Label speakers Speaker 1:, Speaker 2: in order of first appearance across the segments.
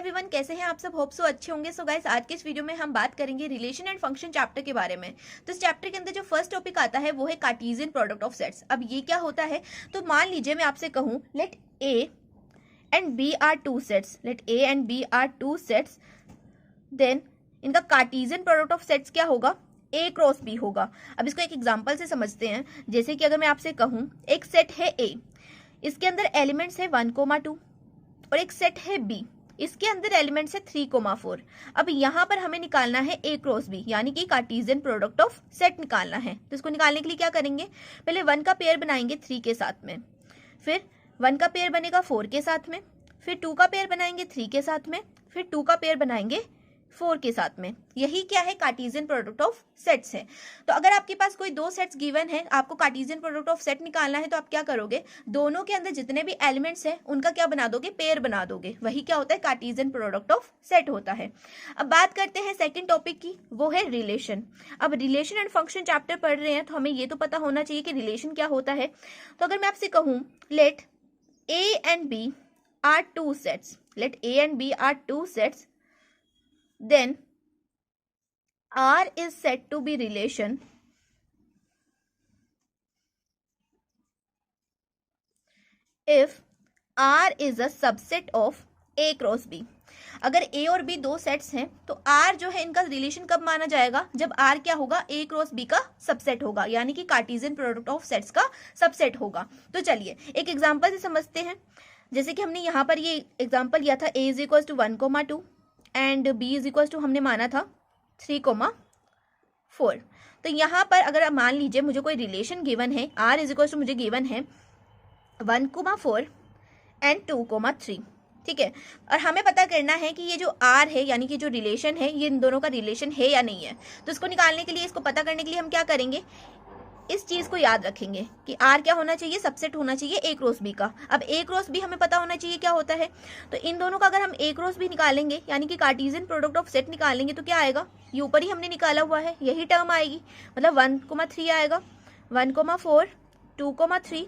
Speaker 1: Everyone, कैसे हैं आप सब? होप सो अच्छे होंगे। सो गाइस, आज के इस वीडियो में हम बात करेंगे रिलेशन एंड फंक्शन चैप्टर के बारे में। तो इस चैप्टर के अंदर जो फर्स्ट टॉपिक आता है वो है कार्टेशियन प्रोडक्ट ऑफ सेट्स। अब ये क्या होता है? तो मान लीजिए मैं आपसे कहूँ let A and B are two sets, let A and B are two sets, then इनका कार्टेशियन प्रोडक्ट ऑफ सेट्स क्या होगा? ए क्रॉस बी होगा। अब इसको एक एग्जाम्पल से समझते हैं। जैसे कि अगर मैं आपसे कहूँ एक सेट है ए, इसके अंदर एलिमेंट्स है 1,2 और एक सेट है बी, इसके अंदर एलिमेंट्स है 3,4। अब यहाँ पर हमें निकालना है ए क्रॉस बी, यानी कि कार्टेशियन प्रोडक्ट ऑफ सेट निकालना है। तो इसको निकालने के लिए क्या करेंगे? पहले 1 का पेयर बनाएंगे 3 के साथ में, फिर 1 का पेयर बनेगा 4 के साथ में, फिर 2 का पेयर बनाएंगे 3 के साथ में, फिर 2 का पेयर बनाएंगे 4 के साथ में। यही क्या है? कार्टेशियन प्रोडक्ट ऑफ सेट्स है। तो अगर आपके पास कोई दो सेट्स गिवन है, आपको कार्टेशियन प्रोडक्ट ऑफ सेट निकालना है, तो आप क्या करोगे? दोनों के अंदर जितने भी एलिमेंट्स हैं उनका क्या बना दोगे? पेयर बना दोगे। वही क्या होता है? कार्टेशियन प्रोडक्ट ऑफ सेट होता है। अब बात करते हैं सेकेंड टॉपिक की, वो है रिलेशन। अब रिलेशन एंड फंक्शन चैप्टर पढ़ रहे हैं तो हमें ये तो पता होना चाहिए कि रिलेशन क्या होता है। तो अगर मैं आपसे कहूँ let A and B are two sets, let A and B are two sets, then R is said to be relation if R is a subset of A cross B। अगर A और B दो sets हैं तो R जो है इनका relation कब माना जाएगा? जब R क्या होगा? A क्रॉस B का सबसेट होगा, यानी कि कार्टेशियन प्रोडक्ट ऑफ सेट्स का सबसेट होगा। तो चलिए एक एग्जांपल से समझते हैं। जैसे कि हमने यहाँ पर ये एग्जांपल लिया था, A is equal to 1,2 and B is equal to हमने माना था 3,4। तो यहाँ पर अगर मान लीजिए मुझे कोई रिलेशन गिवन है, आर इज इक्वल टू मुझे गिवन है 1,4 एंड 2,3, ठीक है। और हमें पता करना है कि ये जो आर है यानी कि जो रिलेशन है ये इन दोनों का रिलेशन है या नहीं है। तो इसको निकालने के लिए, इसको पता करने के लिए हम क्या करेंगे? इस चीज को याद रखेंगे कि आर क्या होना चाहिए? सबसेट होना चाहिए ए क्रॉस बी का। अब ए क्रॉस बी हमें पता होना चाहिए क्या होता है। तो इन दोनों का अगर हम ए क्रॉस बी निकालेंगे यानी कि कार्टेशियन प्रोडक्ट ऑफ सेट निकालेंगे तो क्या आएगा? ये ऊपर ही हमने निकाला हुआ है, यही टर्म आएगी, मतलब 1,3 आएगा, 1,4, 2,3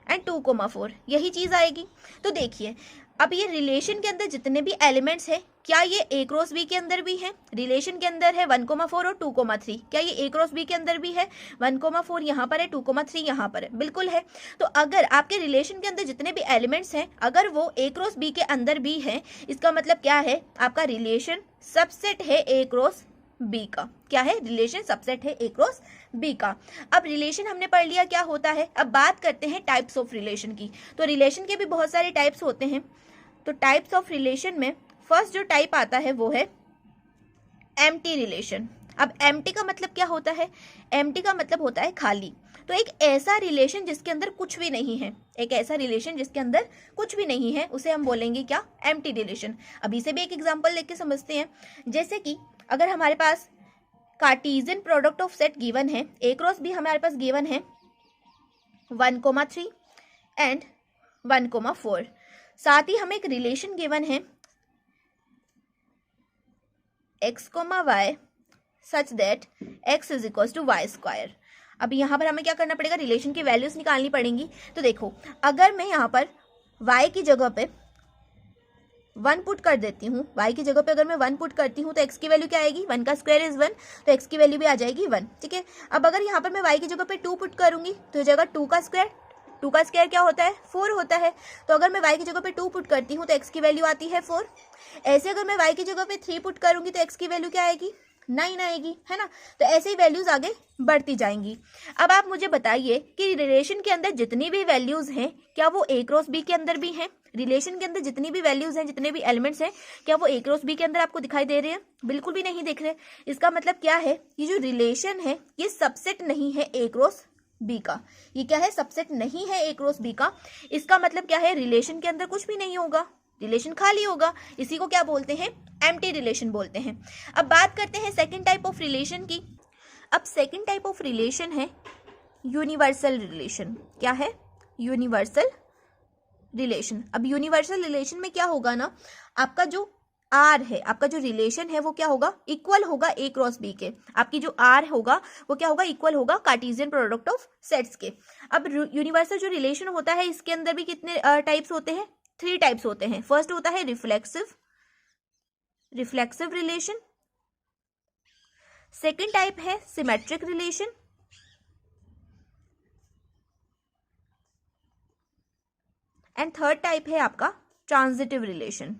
Speaker 1: एंड 2,4, यही चीज आएगी। तो देखिए अब ये रिलेशन के अंदर जितने भी एलिमेंट्स हैं, क्या ये ए क्रॉस बी के अंदर भी है? रिलेशन के अंदर है 1,4 और 2,3, क्या ये ए क्रॉस बी के अंदर भी है? 1,4 यहाँ पर है, 2,3 यहाँ पर है, बिल्कुल है। तो अगर आपके रिलेशन के अंदर जितने भी एलिमेंट्स हैं अगर वो ए क्रॉस बी के अंदर भी है, इसका मतलब क्या है? आपका रिलेशन सबसेट है ए क्रॉस बी का। क्या है? रिलेशन सबसेट है ए क्रॉस बी का। अब रिलेशन हमने पढ़ लिया क्या होता है। अब बात करते हैं टाइप्स ऑफ रिलेशन की। तो रिलेशन के भी बहुत सारे टाइप्स होते हैं। तो टाइप्स ऑफ रिलेशन में फर्स्ट जो टाइप आता है वो है एम्प्टी रिलेशन। अब एम्प्टी का मतलब क्या होता है? एम्प्टी का मतलब होता है खाली। तो एक ऐसा रिलेशन जिसके अंदर कुछ भी नहीं है, एक ऐसा रिलेशन जिसके अंदर कुछ भी नहीं है, उसे हम बोलेंगे क्या? Empty relation. अभी से भी एक एग्जांपल लेके समझते हैं। जैसे कि अगर हमारे पास Cartesian product of set given है, ए क्रॉस बी हमारे पास गिवन है 1,3 एंड 1,4, साथ ही हमें एक रिलेशन गिवन है x, y such that x is equal to y square. अब यहाँ पर हमें क्या करना पड़ेगा? रिलेशन की वैल्यूज निकालनी पड़ेंगी। तो देखो अगर मैं यहाँ पर y की जगह पे 1 पुट कर देती हूँ, y की जगह पे अगर मैं 1 पुट करती हूँ तो x की वैल्यू क्या आएगी? 1 का स्क्वायर इज 1, तो x की वैल्यू भी आ जाएगी 1, ठीक है। अब अगर यहाँ पर मैं y की जगह पे 2 पुट करूंगी तो जगह 2 का स्क्वायर, 2 का स्क्वायर क्या होता है? 4 होता है। तो अगर मैं y की जगह पे 2 पुट करती हूँ तो x की वैल्यू आती है 4। ऐसे अगर मैं y की जगह पे 3 पुट करूंगी तो x की वैल्यू क्या आएगी? 9 आएगी, है ना। तो ऐसे ही वैल्यूज आगे बढ़ती जाएंगी। अब आप मुझे बताइए कि रिलेशन के अंदर जितनी भी वैल्यूज हैं क्या वो ए क्रॉस बी के अंदर भी हैं? रिलेशन के अंदर जितनी भी वैल्यूज हैं, जितने भी एलिमेंट्स हैं, क्या वो ए क्रॉस बी के अंदर आपको दिखाई दे रहे हैं? बिल्कुल भी नहीं दिख रहे। इसका मतलब क्या है? ये जो रिलेशन है ये सबसेट नहीं है ए क्रॉस बी का। ये क्या है? सबसेट नहीं है ए क्रॉस बी का। इसका मतलब क्या है? रिलेशन के अंदर कुछ भी नहीं होगा, रिलेशन खाली होगा। इसी को क्या बोलते हैं? एम्प्टी रिलेशन बोलते हैं। अब बात करते हैं सेकंड टाइप ऑफ रिलेशन की। अब सेकंड टाइप ऑफ रिलेशन है यूनिवर्सल रिलेशन। क्या है? Universal relation. अब यूनिवर्सल रिलेशन में क्या होगा ना, आपका जो आर है, आपका जो रिलेशन है वो क्या होगा? इक्वल होगा ए क्रॉस बी के। आपकी जो आर होगा वो क्या होगा? इक्वल होगा कार्टेशियन प्रोडक्ट ऑफ सेट्स के। अब यूनिवर्सल जो रिलेशन होता है इसके अंदर भी कितने टाइप्स होते हैं? 3 टाइप्स होते हैं। फर्स्ट होता है reflexive, reflexive relation, second type है symmetric relation, and third type है आपका ट्रांजिटिव रिलेशन।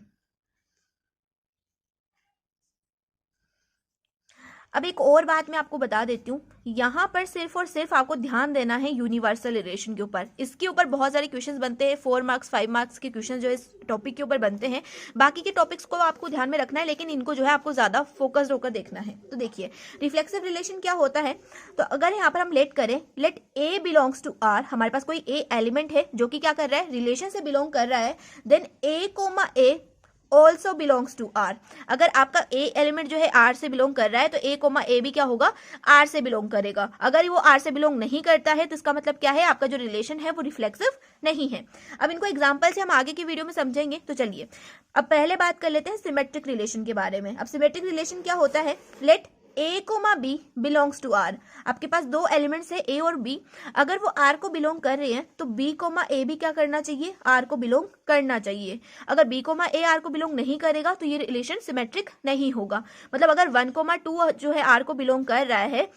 Speaker 1: अब एक और बात मैं आपको बता देती हूँ, यहाँ पर सिर्फ और सिर्फ आपको ध्यान देना है यूनिवर्सल रिलेशन के ऊपर। इसके ऊपर बहुत सारे क्वेश्चंस बनते हैं, 4 मार्क्स 5 मार्क्स के क्वेश्चन जो इस टॉपिक के ऊपर बनते हैं। बाकी के टॉपिक्स को आपको ध्यान में रखना है, लेकिन इनको जो है आपको ज्यादा फोकस्ड होकर देखना है। तो देखिए रिफ्लेक्सिव रिलेशन क्या होता है। तो अगर यहाँ पर हम लेट करें, let A belongs to R, हमारे पास कोई ए एलिमेंट है जो कि क्या कर रहा है, रिलेशन से बिलोंग कर रहा है, then A comma A also belongs to R. अगर आपका ए एलिमेंट जो है आर से बिलोंग कर रहा है तो ए कोमा ए भी क्या होगा, आर से बिलोंग करेगा। अगर वो आर से बिलोंग नहीं करता है तो इसका मतलब क्या है, आपका जो रिलेशन है वो रिफ्लेक्सिव नहीं है। अब इनको एग्जांपल से हम आगे की वीडियो में समझेंगे। तो चलिए अब पहले बात कर लेते हैं सिमेट्रिक रिलेशन के बारे में। अब सिमेट्रिक रिलेशन क्या होता है, let A comma B belongs to R. आपके पास दो एलिमेंट्स है ए और बी, अगर वो आर को बिलोंग कर रहे हैं तो बी कोमा ए भी क्या करना चाहिए, आर को बिलोंग करना चाहिए। अगर बी कोमा ए आर को बिलोंग नहीं करेगा तो ये रिलेशन सिमेट्रिक नहीं होगा। मतलब अगर 1,2 जो है आर को बिलोंग कर रहा है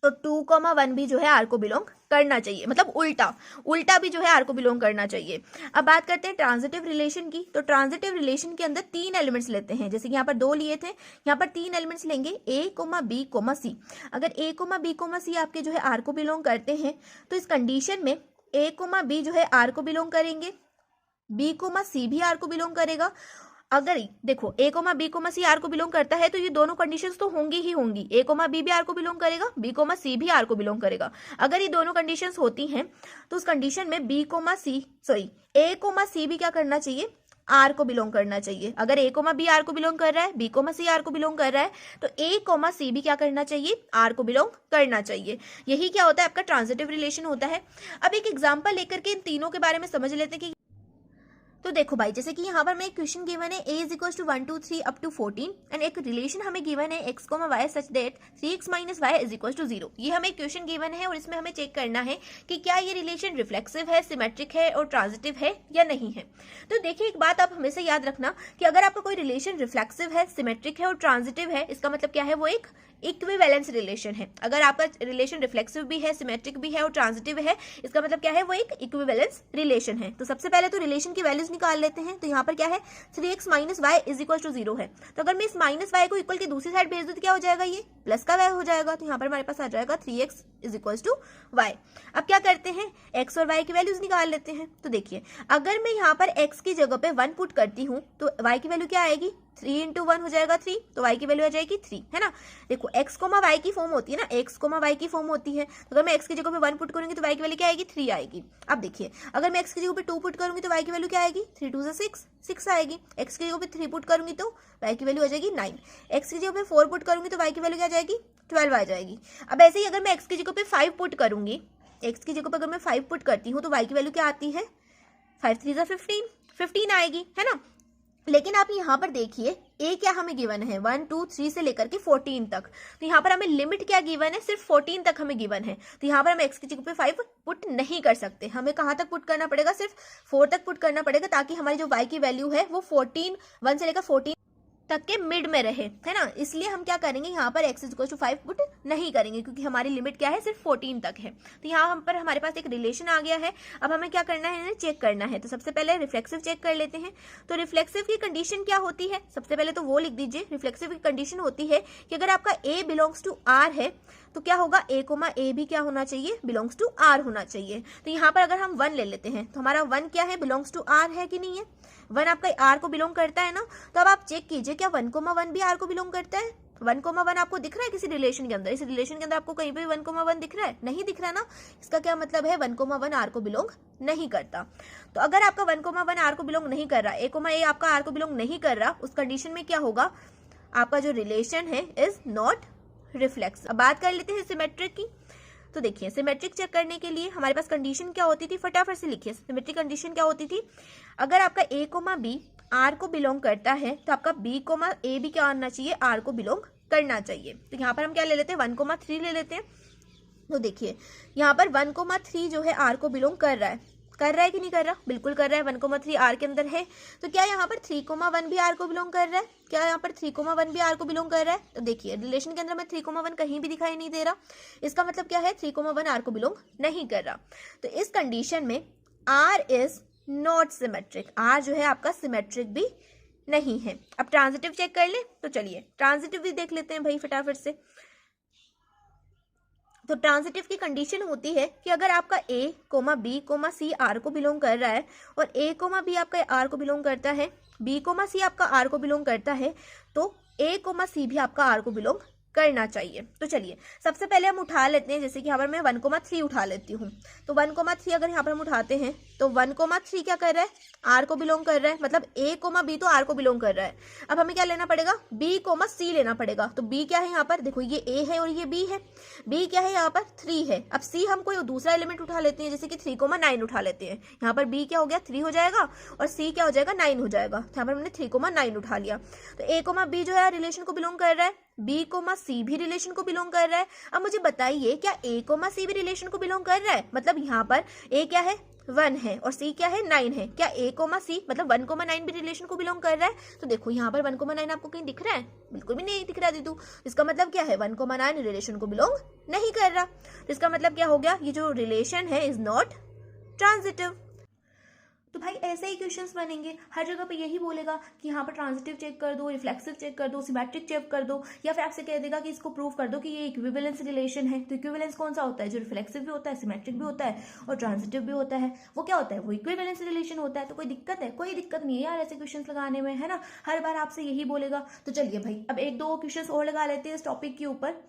Speaker 1: तो 2,1 भी जो है आर को बिलोंग करना चाहिए, मतलब उल्टा भी जो है आर को बिलोंग करना चाहिए। अब बात करते हैं ट्रांजिटिव रिलेशन की। तो ट्रांजिटिव रिलेशन के अंदर 3 एलिमेंट्स लेते हैं, जैसे कि यहाँ पर 2 लिए थे, यहाँ पर 3 एलिमेंट्स लेंगे, ए कोमा बी कोमा सी। अगर ए कोमा बी कोमा सी आपके जो है आर को बिलोंग करते हैं तो इस कंडीशन में ए कोमा बी जो है आर को बिलोंग करेंगे, बी कोमा सी भी आर को बिलोंग करेगा। अगर देखो A comma B comma C R को बिलोंग करता है तो ये दोनों कंडीशंस तो होंगी ही होंगी, ए कोमा बी भी आर को बिलोंग करेगा, बी कोमा सी भी आर को बिलोंग करेगा। अगर ये दोनों कंडीशंस होती हैं तो उस कंडीशन में ए कोमा सी भी क्या करना चाहिए, आर को बिलोंग करना चाहिए। अगर ए कोमा बी आर को बिलोंग कर रहा है, बी कोमा सी आर को बिलोंग कर रहा है, तो ए कोमा सी भी क्या करना चाहिए, आर को बिलोंग करना चाहिए। यही क्या होता है, आपका ट्रांजिटिव रिलेशन होता है। अब एक एग्जाम्पल लेकर के इन तीनों के बारे में समझ लेते हैं कि तो देखो भाई, जैसे कि यहाँ पर मैं एक क्वेश्चन गिवन है a is equal to 1 2 3 up to 14 and एक रिलेशन हमें गिवन है x comma y such that 3x minus y is equal to 0। ये हमें क्वेश्चन गिवन है और इसमें हमें चेक करना है कि क्या ये रिलेशन रिफ्लेक्सिव है, सिमेट्रिक है और ट्रांजिटिव है या नहीं है। तो देखिए एक बात आप हमेशा याद रखना कि अगर आपका कोई रिलेशन रिफ्लेक्सिव है, सिमेट्रिक है और ट्रांजिटिव है, इसका मतलब क्या है, वो एक इक्विवेलेंस रिलेशन है। अगर आपका रिलेशन रिफ्लेक्सिव भी है, सिमेट्रिक भी है और ट्रांजिटिव है, इसका मतलब क्या है, वो एक इक्विवेलेंस रिलेशन है। तो सबसे पहले तो रिलेशन की वैल्यूज निकाल लेते हैं। तो यहाँ पर क्या है, 3x minus y is equal to 0 है। तो अगर मैं इस माइनस वाई को इक्वल की दूसरी साइड भेज दूं तो क्या हो जाएगा, ये प्लस का वाई हो जाएगा। तो यहाँ पर हमारे पास आ जाएगा 3x is equal to Y. अब क्या करते हैं, x और y की वैल्यूज निकाल लेते हैं। तो देखिए अगर मैं यहाँ पर x की जगह पे 1 पुट करती हूँ तो y की वैल्यू क्या आएगी, 3 इंटू 1 हो जाएगा 3, तो y की वैल्यू आ जाएगी 3, है ना। देखो x कोमा y की फॉर्म होती है ना, x कोमा y की फॉर्म होती है। तो अगर मैं x की जगह पे 1 पुट करूंगी तो y की वैल्यू क्या आएगी, 3 आएगी। अब देखिए अगर मैं x की जगह पे 2 पुट करूंगी तो y की वैल्यू क्या आएगी, 3 2 6 आएगी। x की जगह पे 3 पुट करूंगी तो y की वैल्यू आ जाएगी 9। x की जगह पे 4 पुट करूंगी तो y की वैल्यू क्या आ जाएगी, 12 आ जाएगी। अब ऐसे ही अगर मैं x की जगह पे 5 पुट करूंगी, x की जगह पे अगर मैं 5 पुट करती हूँ तो y की वैल्यू क्या आती है, 5 3 15 आएगी, है ना। लेकिन आप यहाँ पर देखिए ए क्या हमें गिवन है, 1 2 3 से लेकर के 14 तक। तो यहाँ पर हमें लिमिट क्या गिवन है, सिर्फ 14 तक हमें गिवन है। तो यहाँ पर हम x की जगह पे 5 पुट नहीं कर सकते, हमें कहाँ तक पुट करना पड़ेगा, सिर्फ 4 तक पुट करना पड़ेगा, ताकि हमारी जो y की वैल्यू है वो 1 से लेकर 14 तक के मिड में रहे, है ना। इसलिए हम क्या करेंगे, यहाँ पर x इक्वल टू 5 पुट नहीं करेंगे, क्योंकि हमारी लिमिट क्या है, सिर्फ 14 तक है। तो यहाँ पर हमारे पास एक रिलेशन आ गया है। अब हमें क्या करना है, चेक करना है। तो सबसे पहले रिफ्लेक्सिव चेक कर लेते हैं। तो रिफ्लेक्सिव की कंडीशन क्या होती है, सबसे पहले तो वो लिख दीजिए। रिफ्लेक्सिव की कंडीशन होती है कि अगर आपका a बिलोंग्स टू r है तो क्या होगा, a कोमा a भी क्या होना चाहिए, बिलोंग्स टू r होना चाहिए। तो यहाँ पर अगर हम 1 ले लेते हैं तो हमारा 1 क्या है, बिलोंग्स टू r है कि नहीं है, 1 आपका r को बिलोंग करता है ना। तो अब आप चेक कीजिए क्या 1,1 भी r को बिलोंग करता है। 1,1 आपको दिख रहा है किसी रिलेशन के अंदर, इस रिलेशन के अंदर आपको कहीं पे 1,1 दिख रहा है, नहीं दिख रहा ना। इसका क्या मतलब है, 1,1 r को बिलोंग नहीं करता। तो अगर आपका 1,1 r को बिलोंग नहीं कर रहा, a कोमा a आपका r को बिलोंग नहीं कर रहा, उस कंडीशन में क्या होगा, आपका जो रिलेशन है इज नॉट रिफ्लेक्स। अब बात कर लेते हैं सिमेट्रिक की। तो देखिए सिमेट्रिक चेक करने के लिए हमारे पास कंडीशन क्या होती थी, फटाफट से लिखिए। सिमेट्रिक कंडीशन क्या होती थी, अगर आपका a कोमा b r को बिलोंग करता है तो आपका b कोमा a भी क्या आना चाहिए, r को बिलोंग करना चाहिए। तो यहाँ पर हम क्या ले लेते हैं, 1,3 ले लेते हैं। तो देखिए यहाँ पर 1,3 जो है r को बिलोंग कर रहा है, कर रहा है कि नहीं कर रहा? बिल्कुल कर रहा है, 1,3 आर के अंदर है। तो क्या यहाँ पर 3,1 भी आर को बिलोंग कर रहा है? क्या यहाँ पर 3,1 भी आर को बिलोंग कर रहा है? तो देखिए रिलेशन के अंदर में 3,1 कहीं भी दिखाई नहीं दे रहा, इसका मतलब क्या है? 3,1 आर को बिलोंग नहीं कर रहा। तो इस कंडीशन में R is not symmetric, R जो है आपका सिमेट्रिक भी नहीं है। अब ट्रांजिटिव चेक कर ले, तो चलिए ट्रांजिटिव भी देख लेते हैं भाई फटाफट से। तो ट्रांजिटिव की कंडीशन होती है कि अगर आपका A comma B comma C R को बिलोंग कर रहा है और ए कोमा बी आपका आर को बिलोंग करता है, बी कोमा सी आपका आर को बिलोंग करता है, तो ए कोमा सी भी आपका आर को बिलोंग करना चाहिए। तो चलिए सबसे पहले हम उठा लेते हैं, जैसे कि यहाँ पर मैं 1,3 उठा लेती हूँ। तो 1,3 अगर यहाँ पर हम उठाते हैं तो 1,3 क्या कर रहा है? आर को बिलोंग कर रहा है, मतलब ए कोमा बी तो आर को बिलोंग कर रहा है। अब हमें क्या लेना पड़ेगा? बी कोमा सी लेना पड़ेगा। तो बी क्या है यहाँ पर? देखो ये ए है और ये बी है। बी क्या है यहाँ पर? 3 है। अब सी हम कोई दूसरा एलिमेंट उठा लेते हैं, जैसे कि 3,9 उठा लेते हैं। यहाँ पर बी क्या हो गया? 3 हो जाएगा और सी क्या हो जाएगा? 9 हो जाएगा। यहाँ पर हमने 3,9 उठा लिया। तो ए कोमा बी जो है रिलेशन को बिलोंग कर रहा है, बी कोमा सी भी रिलेशन को बिलोंग कर रहा है। अब मुझे बताइए क्या ए कोमा सी भी रिलेशन को बिलोंग कर रहा है? मतलब यहाँ पर ए क्या है? 1 है और सी क्या है? 9 है। क्या ए कोमा सी मतलब 1,9 भी रिलेशन को बिलोंग कर रहा है? तो देखो यहाँ पर 1,9 आपको कहीं दिख रहा है? बिल्कुल भी नहीं दिख रहा दीदू। इसका मतलब क्या है? 1,9 रिलेशन को बिलोंग नहीं कर रहा। तो इसका मतलब क्या हो गया? ये जो रिलेशन है इज नॉट ट्रांजिटिव। तो भाई ऐसे ही क्वेश्चंस बनेंगे, हर जगह पे यही बोलेगा कि यहाँ पर ट्रांजिटिव चेक कर दो, रिफ्लेक्सिव चेक कर दो, सिमेट्रिक चेक कर दो, या फिर आपसे कह देगा कि इसको प्रूव कर दो कि ये इक्विवेलेंस रिलेशन है। तो इक्विवेलेंस कौन सा होता है? जो रिफ्लेक्सिव भी होता है, सिमेट्रिक भी होता है और ट्रांजिटिव भी होता है। वो क्या होता है? वो इक्विवेलेंस रिलेशन होता है। तो कोई दिक्कत है? कोई दिक्कत नहीं है यार ऐसे क्वेश्चन लगाने में, है ना। हर बार आपसे यही बोलेगा। तो चलिए भाई अब 1-2 क्वेश्चन और लगा लेते हैं इस टॉपिक के ऊपर।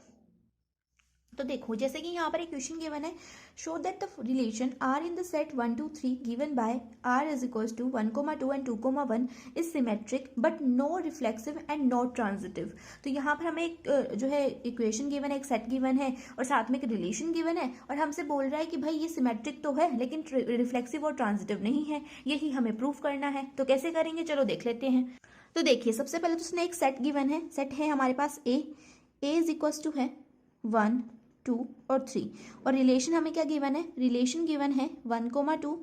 Speaker 1: तो देखो जैसे कि यहाँ पर एक क्वेश्चन गिवन है, show that the relation R in the set 1 2 3 given by R is equals to 1,2 and 2,1 is symmetric but no reflexive and not transitive. तो यहाँ पर हमें एक जो है इक्वेशन गिवन है, एक सेट गिवन है और साथ में एक रिलेशन गिवन है और हमसे बोल रहा है कि भाई ये सिमेट्रिक तो है लेकिन रिफ्लेक्सिव और ट्रांजिटिव नहीं है, यही हमें प्रूफ करना है। तो कैसे करेंगे? चलो देख लेते हैं। तो देखिए सबसे पहले तो उसने एक सेट गिवन है, सेट है हमारे पास ए इज इक्वल्स टू है 1 2 और 3 और रिलेशन हमें क्या गिवन है? रिलेशन गिवन है 1,2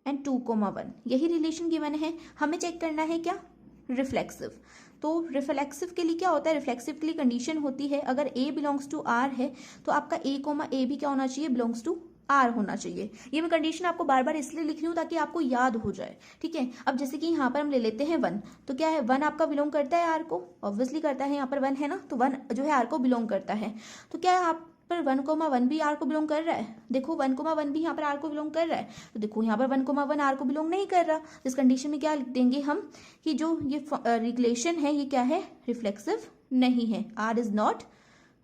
Speaker 1: एंड 2,1। यही रिलेशन गिवन है। हमें चेक करना है क्या? रिफ्लेक्सिव। तो रिफ्लेक्सिव के लिए क्या होता है? रिफ्लेक्सिव के लिए कंडीशन होती है अगर ए बिलोंग्स टू आर है तो आपका ए कोमा ए भी क्या होना चाहिए? बिलोंग्स टू आर होना चाहिए। ये मैं कंडीशन आपको बार बार इसलिए लिख रही हूँ ताकि आपको याद हो जाए, ठीक है। अब जैसे कि यहाँ पर हम ले लेते हैं 1, तो क्या है 1 आपका बिलोंग करता है आर को? ऑब्वियसली करता है, यहाँ पर 1 है ना, तो 1 जो है आर को बिलोंग करता है। तो क्या है आप पर 1,1 भी आर को बिलोंग कर रहा है? देखो 1,1 भी यहाँ पर आर को बिलोंग कर रहा है। तो देखो यहाँ पर 1,1 आर को बिलोंग नहीं कर रहा। इस कंडीशन में क्या लिख देंगे हम कि जो ये रिलेशन है ये क्या है? रिफ्लेक्सिव नहीं है, आर इज नॉट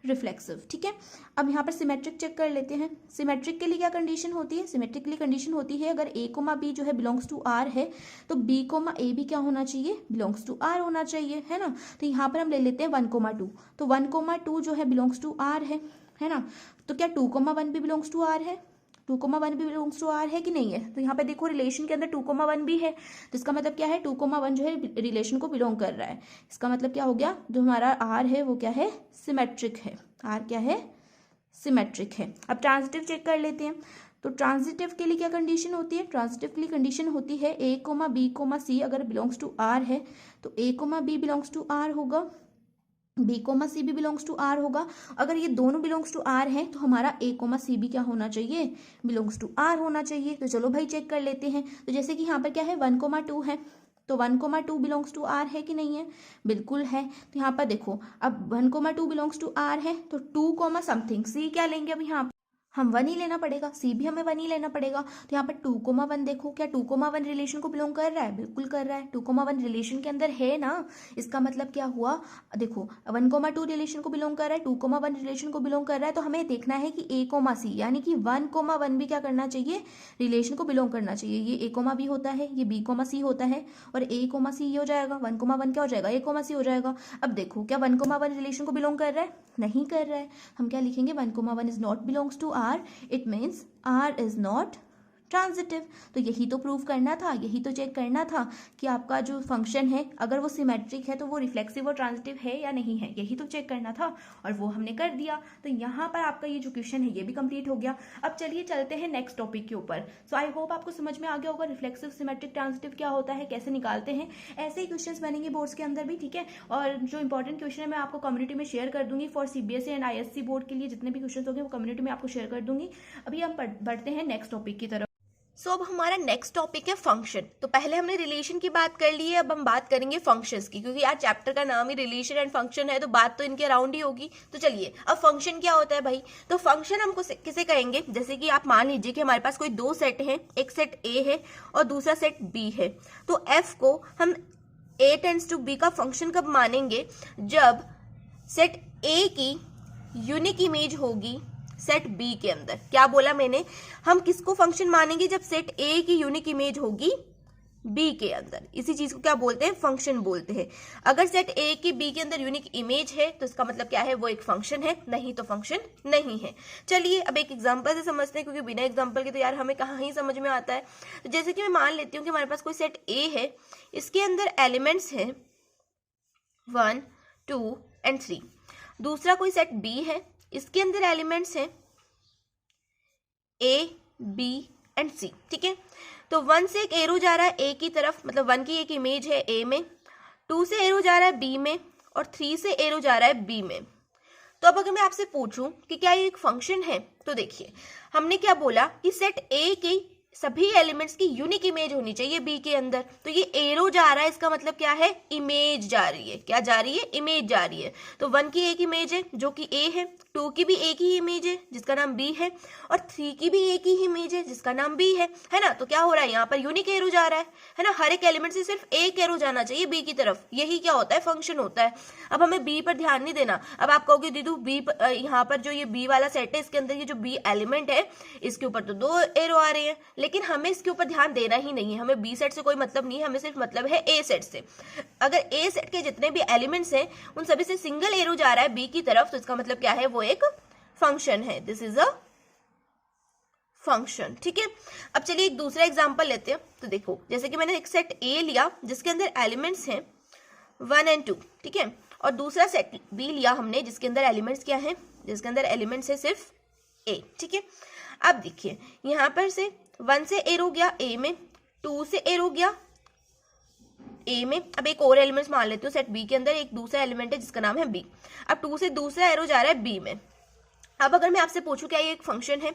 Speaker 1: रिफ्लेक्सिव, ठीक है। अब यहाँ पर सिमेट्रिक चेक कर लेते हैं। सिमेट्रिक के लिए क्या कंडीशन होती है? सिमेट्रिक के लिए कंडीशन होती है अगर ए कोमा बी जो है बिलोंग्स टू आर है तो बी कोमा ए भी क्या होना चाहिए? बिलोंग्स टू आर होना चाहिए, है ना। तो यहाँ पर हम ले लेते हैं 1,2, तो 1,2 जो है बिलोंग्स टू आर है ना। तो क्या 2,1 भी बिलोंग्स टू आर है? 2,1 भी बिलोंग्स टू आर है कि नहीं है? तो यहाँ पे देखो रिलेशन के अंदर 2,1 भी है, तो इसका मतलब क्या है? 2,1 जो है रिलेशन को बिलोंग कर रहा है। इसका मतलब क्या हो गया? जो हमारा आर है वो क्या है? सिमेट्रिक है। आर क्या है? सिमेट्रिक है। अब ट्रांजिटिव चेक कर लेते हैं। तो ट्रांजिटिव के लिए क्या कंडीशन होती है? ट्रांजिटिव के लिए कंडीशन होती है A comma B comma C अगर बिलोंग्स टू आर है तो A comma B belongs to R होगा, बी कोमा सी भी बिलोंग्स टू आर होगा। अगर ये दोनों बिलोंग्स टू आर है तो हमारा ए कोमा सी भी क्या होना चाहिए? बिलोंग्स टू आर होना चाहिए। तो चलो भाई चेक कर लेते हैं। तो जैसे कि यहाँ पर क्या है 1,2 है, तो 1,2 बिलोंग्स टू आर है कि नहीं है? बिल्कुल है। तो यहाँ पर देखो अब 1,2 बिलोंग्स टू आर है तो 2, समथिंग सी क्या लेंगे? अब यहाँ हम 1 ही लेना पड़ेगा, सी भी हमें 1 ही लेना पड़ेगा। तो यहाँ पर 2,1 देखो, क्या 2,1 रिलेशन को बिलोंग कर रहा है? बिल्कुल कर रहा है। 2,1 रिलेशन के अंदर है ना। इसका मतलब क्या हुआ? देखो 1,2 रिलेशन को बिलोंग कर रहा है, 2,1 रिलेशन को बिलोंग कर रहा है। तो हमें देखना है कि ए कोमा सी यानी कि 1,1 भी क्या करना चाहिए? रिलेशन को बिलोंग करना चाहिए। ये ए कोमा बी होता है, ये बी कोमा सी होता है और ए कोमा सी ये हो जाएगा। 1,1 क्या हो जाएगा? ए कोमा सी हो जाएगा। अब देखो क्या 1,1 रिलेशन को बिलोंग कर रहा है? नहीं कर रहा है। हम क्या लिखेंगे? 1,1 is not belongs to R, it means R is not transitive. तो यही तो प्रूव करना था, यही तो चेक करना था कि आपका जो फंक्शन है अगर वो सिमेट्रिक है तो वो रिफ्लेक्सिव और ट्रांजिटिव है या नहीं है, यही तो चेक करना था और वो हमने कर दिया। तो यहाँ पर आपका ये जो क्वेश्चन है ये भी कंप्लीट हो गया। अब चलिए चलते हैं नेक्स्ट टॉपिक के ऊपर। सो आई होप आपको समझ में आ गया होगा रिफ्लेक्सिव, सिमेट्रिक, ट्रांजिटिव क्या होता है, कैसे निकालते हैं। ऐसे ही क्वेश्चंस बनेंगे बोर्ड्स के अंदर भी, ठीक है। और जो इंपॉर्टेंट क्वेश्चन है मैं आपको कम्युनिटी में शेयर कर दूंगी for CBSE and ISC board के लिए। जितने भी क्वेश्चन होंगे वो कम्युनिटी में आपको शेयर कर दूंगी। अभी हम बढ़ते हैं नेक्स्ट टॉपिक की तरफ। सो अब हमारा नेक्स्ट टॉपिक है फंक्शन। तो पहले हमने रिलेशन की बात कर ली है, अब हम बात करेंगे फंक्शंस की, क्योंकि यार चैप्टर का नाम ही रिलेशन एंड फंक्शन है तो बात तो इनके अराउंड ही होगी। तो चलिए अब फंक्शन क्या होता है भाई। तो फंक्शन हमको किसे कहेंगे, जैसे कि आप मान लीजिए कि हमारे पास कोई दो सेट हैं, एक सेट ए है और दूसरा सेट बी है। तो एफ को हम ए टेंड्स टू बी का फंक्शन कब मानेंगे, जब सेट ए की यूनिक इमेज होगी सेट बी के अंदर। क्या बोला मैंने, हम किसको फंक्शन मानेंगे, जब सेट ए की यूनिक इमेज होगी बी के अंदर। इसी चीज को क्या बोलते हैं, फंक्शन बोलते हैं। अगर सेट ए की बी के अंदर यूनिक इमेज है तो इसका मतलब क्या है, वो एक फंक्शन है, नहीं तो फंक्शन नहीं है। चलिए अब एक एग्जांपल से समझते हैं, क्योंकि बिना एग्जांपल के तो यार हमें कहाँ ही समझ में आता है। तो जैसे कि मैं मान लेती हूँ कि हमारे पास कोई सेट ए है, इसके अंदर एलिमेंट्स है 1, 2 एंड 3। दूसरा कोई सेट बी है, इसके अंदर एलिमेंट्स हैं ए, बी एंड सी, ठीक है। तो 1 से एक एरो जा रहा है ए की तरफ, मतलब 1 की एक इमेज है ए में, 2 से एरो जा रहा है बी में और 3 से एरो जा रहा है बी में। तो अब अगर मैं आपसे पूछूं कि क्या ये एक फंक्शन है, तो देखिए हमने क्या बोला कि सेट ए की सभी एलिमेंट्स की यूनिक इमेज होनी चाहिए बी के अंदर। तो ये एरो जा रहा है, इसका मतलब क्या है, इमेज जा रही है। क्या जा रही है, इमेज जा रही है। तो 1 की एक इमेज है जो कि ए है, 2 की भी एक ही इमेज है जिसका नाम बी है और 3 की भी एक ही इमेज है जिसका नाम बी है ना। तो क्या हो रहा है, यहाँ पर यूनिक एरो जा रहा है ना। हर एक एलिमेंट से सिर्फ एक एरो जाना चाहिए बी की तरफ, यही क्या होता है, फंक्शन होता है। अब हमें बी पर ध्यान नहीं देना। अब आप कहोगे दीदू बी यहाँ पर जो ये बी वाला सेट है, इसके अंदर ये जो बी एलिमेंट है इसके ऊपर तो 2 एरो आ रहे हैं, लेकिन हमें इसके ऊपर ध्यान देना ही नहीं है। हमें बी सेट से कोई मतलब नहीं है, हमें सिर्फ मतलब है ए सेट से। अगर ए सेट के जितने भी एलिमेंट्स हैं उन सभी से सिंगल एरो जा रहा है बी की तरफ, तो इसका मतलब क्या है, वो एक फंक्शन है। दिस इज अ फंक्शन, ठीक है। अब चलिए एक दूसरा एग्जांपल लेते हैं। तो देखो जैसे कि मैंने एक सेट ए लिया जिसके अंदर एलिमेंट्स हैं 1 एंड 2, ठीक है, और दूसरा सेट बी लिया हमने जिसके अंदर एलिमेंट्स क्या है, जिसके अंदर एलिमेंट्स है सिर्फ ए, ठीक है। अब देखिए यहां पर से 1 से एरो गया ए में, 2 से एरो गया ए में। अब एक और एलिमेंट्स मान लेते हो सेट बी के अंदर, एक दूसरा एलिमेंट है जिसका नाम है बी। अब 2 से दूसरा एरो जा रहा है बी में। अब अगर मैं आपसे पूछूं क्या ये एक फंक्शन है,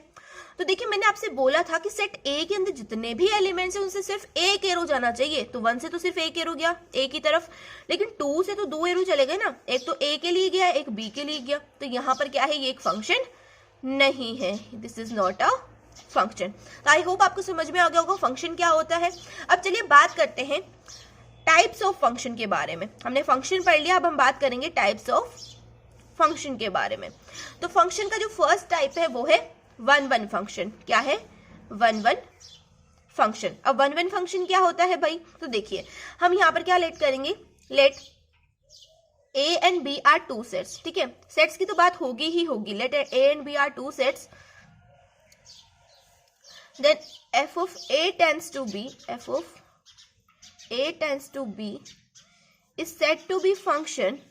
Speaker 1: तो देखिए मैंने आपसे बोला था कि सेट ए के अंदर जितने भी एलिमेंट्स हैं उनसे सिर्फ एक एरो जाना चाहिए। तो 1 से तो सिर्फ एक एरो गया ए की तरफ, लेकिन 2 से तो 2 एरो चले गए ना, एक तो ए के लिए गया एक बी के लिए गया। तो यहाँ पर क्या है, ये एक फंक्शन नहीं है। This is not a function. तो आई होप आपको समझ में आ गया होगा फंक्शन क्या होता है। अब चलिए बात करते हैं टाइप्स ऑफ फंक्शन के बारे में। हमने फंक्शन पढ़ लिया, अब हम बात करेंगे टाइप्स ऑफ फंक्शन के बारे में। तो फंक्शन का जो फर्स्ट टाइप है वो है 1-1 फंक्शन। क्या है, 1-1 फंक्शन। अब 1-1 फंक्शन क्या होता है भाई, तो देखिए हम यहाँ पर क्या लेट करेंगे, let A and B are 2 sets, ठीक है। सेट्स की तो बात होगी ही होगी। Let A and B are 2 sets, then f of a tends to b, f of a tends to b is said to be function।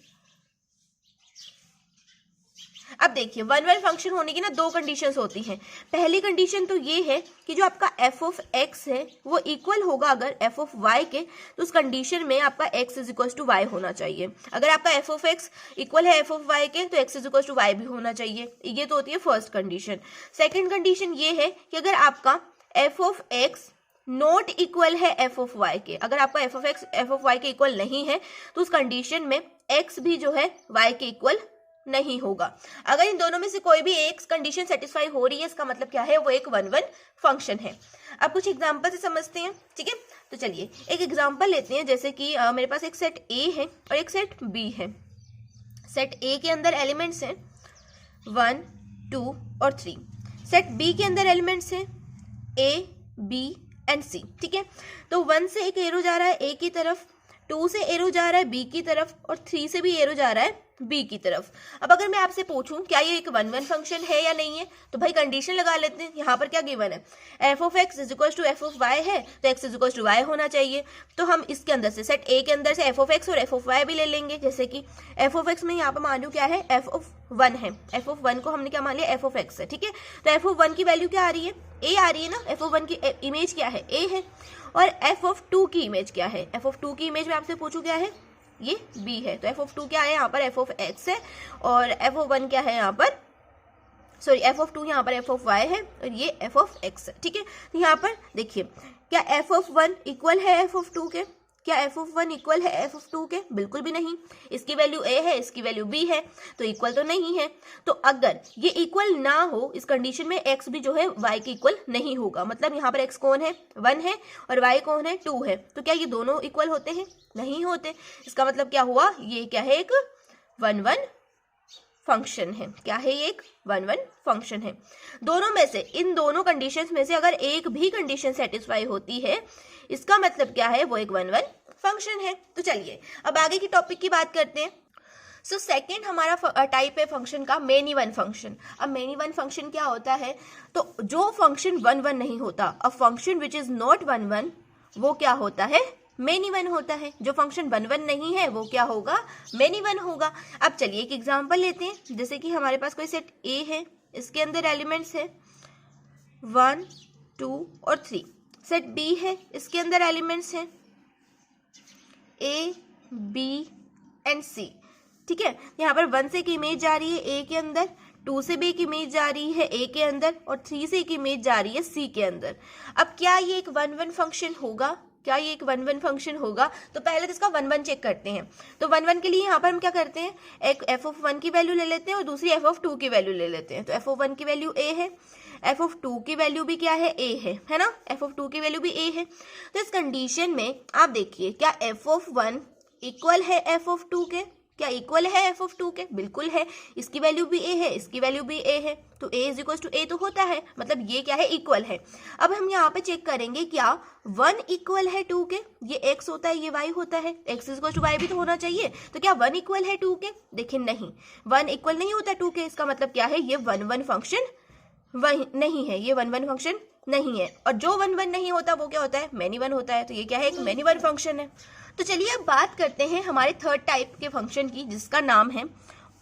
Speaker 1: अब देखिए 1-1 फंक्शन होने की ना 2 कंडीशंस होती हैं। पहली कंडीशन तो ये है कि जो आपका f of x है वो इक्वल होगा अगर f of y के, तो उस कंडीशन में आपका x is equal to y होना चाहिए। अगर आपका f of x इक्वल है f of y के तो x is equal to y भी होना चाहिए। ये तो होती है फर्स्ट कंडीशन। सेकेंड कंडीशन ये है कि अगर आपका f of x not equal है f of y के, अगर आपका f of x f of y के इक्वल नहीं है तो उस कंडीशन में x भी जो है y के इक्वल नहीं होगा। अगर इन दोनों में से कोई भी एक कंडीशन सेटिस्फाई हो रही है, इसका मतलब क्या है, वो एक 1-1 फंक्शन है। अब कुछ एग्जांपल से समझते हैं, ठीक है। तो चलिए एक एग्जांपल लेते हैं। जैसे कि मेरे पास एक सेट ए है और एक सेट बी है। सेट ए के अंदर एलिमेंट्स हैं 1, 2 और 3। सेट बी के अंदर एलिमेंट्स हैं ए, बी एंड सी, ठीक है। तो 1 से एक एरो जा रहा है ए की तरफ, 2 से एरो जा रहा है बी की तरफ और 3 से भी एरो जा रहा है बी की तरफ। अब अगर मैं आपसे पूछूं क्या ये एक 1-1 फंक्शन है या नहीं है, तो भाई कंडीशन लगा लेते हैं। यहाँ पर क्या गिवन है, f of x is equal to f of y है, तो x is equal to y होना चाहिए। तो हम इसके अंदर से सेट ए के अंदर से एफ ऑफ एक्स और एफ ऑफ वाई भी ले लेंगे। जैसे कि एफ ऑफ एक्स में यहाँ पर मान लो क्या है, एफ ऑफ 1 है, एफ ऑफ 1 को हमने क्या मान लिया, एफ ऑफ एक्स है, ठीक है। तो एफ ऑफ 1 की वैल्यू क्या आ रही है, ए आ रही है ना, एफ ऑफ 1 की इमेज क्या है, ए है। और एफ ऑफ 2 की इमेज क्या है, एफ ऑफ 2 की इमेज में आपसे पूछूं क्या है, ये बी है। तो एफ ऑफ 2 क्या है यहाँ पर, एफ ऑफ एक्स है, और एफ ऑफ 1 क्या है यहाँ पर, सॉरी एफ ऑफ 2 यहाँ पर एफ ऑफ वाई है, और ये एफ ऑफ एक्स है, ठीक है। तो यहाँ पर देखिए क्या एफ ऑफ 1 इक्वल है एफ ऑफ 2 के, क्या एफ ऑफ 1 इक्वल है एफ ऑफ 2 के, बिल्कुल भी नहीं। इसकी वैल्यू ए है, इसकी वैल्यू बी है, तो इक्वल तो नहीं है। तो अगर ये इक्वल ना हो इस कंडीशन में, एक्स भी जो है वाई के इक्वल नहीं होगा। मतलब यहाँ पर एक्स कौन है, 1 है, और वाई कौन है, 2 है। तो क्या ये दोनों इक्वल होते हैं, नहीं होते। इसका मतलब क्या हुआ, ये क्या है, एक 1-1 फंक्शन है। क्या है, ये एक 1-1 फंक्शन है। दोनों में से, इन दोनों कंडीशंस में से अगर एक भी कंडीशन सेटिस्फाई होती है, इसका मतलब क्या है, वो एक 1-1 फंक्शन है। तो चलिए अब आगे की टॉपिक की बात करते हैं। सो सेकेंड हमारा टाइप है फंक्शन का मेनी वन फंक्शन। अब मेनी वन फंक्शन क्या होता है, तो जो फंक्शन 1-1 नहीं होता, a function which is not 1-1, वो क्या होता है, मेनी वन होता है। जो फंक्शन 1-1 नहीं है वो क्या होगा, मेनी वन होगा। अब चलिए एक एग्जांपल लेते हैं। जैसे कि हमारे पास कोई सेट ए है, इसके अंदर एलिमेंट्स है 1, 2 और 3। सेट बी है, इसके अंदर एलिमेंट्स हैं ए, बी एंड सी, ठीक है। यहाँ पर 1 से एक इमेज जा रही है ए के अंदर, 2 से भी एक इमेज जा रही है ए के अंदर, और 3 से एक इमेज जा रही है सी के अंदर। अब क्या ये एक 1-1 फंक्शन होगा, क्या ये एक 1-1 फंक्शन होगा? तो पहले तो इसका 1-1 चेक करते हैं। तो 1-1 के लिए यहाँ पर हम क्या करते हैं, एक एफ ऑफ 1 की वैल्यू ले लेते हैं और दूसरी एफ ऑफ 2 की वैल्यू ले लेते हैं। तो एफ ऑफ 1 की वैल्यू ए है, एफ ऑफ 2 की वैल्यू भी क्या है, ए है ना, एफ ऑफ 2 की वैल्यू भी ए है। तो इस कंडीशन में आप देखिए क्या एफ ऑफ 1 इक्वल है एफ ऑफ 2 के, क्या इक्वल है एफ ऑफ 2 के, बिल्कुल है। इसकी वैल्यू भी ए है, इसकी वैल्यू भी ए है, तो ए इज इक्वल टू ए तो होता है, मतलब ये क्या है, इक्वल है। अब हम यहाँ पे चेक करेंगे क्या 1 इक्वल है 2 के, ये x होता है, ये y होता है, x is equal to y भी तो होना चाहिए। तो क्या 1 इक्वल है 2 के, देखिए नहीं, 1 इक्वल नहीं होता 2 के। इसका मतलब क्या है, ये 1-1 फंक्शन नहीं है, ये 1-1 फंक्शन नहीं है। और जो 1-1 नहीं होता वो क्या होता है, मेनी वन होता है। तो ये क्या है, एक मेनी वन फंक्शन है। तो चलिए अब बात करते हैं हमारे थर्ड टाइप के फंक्शन की, जिसका नाम है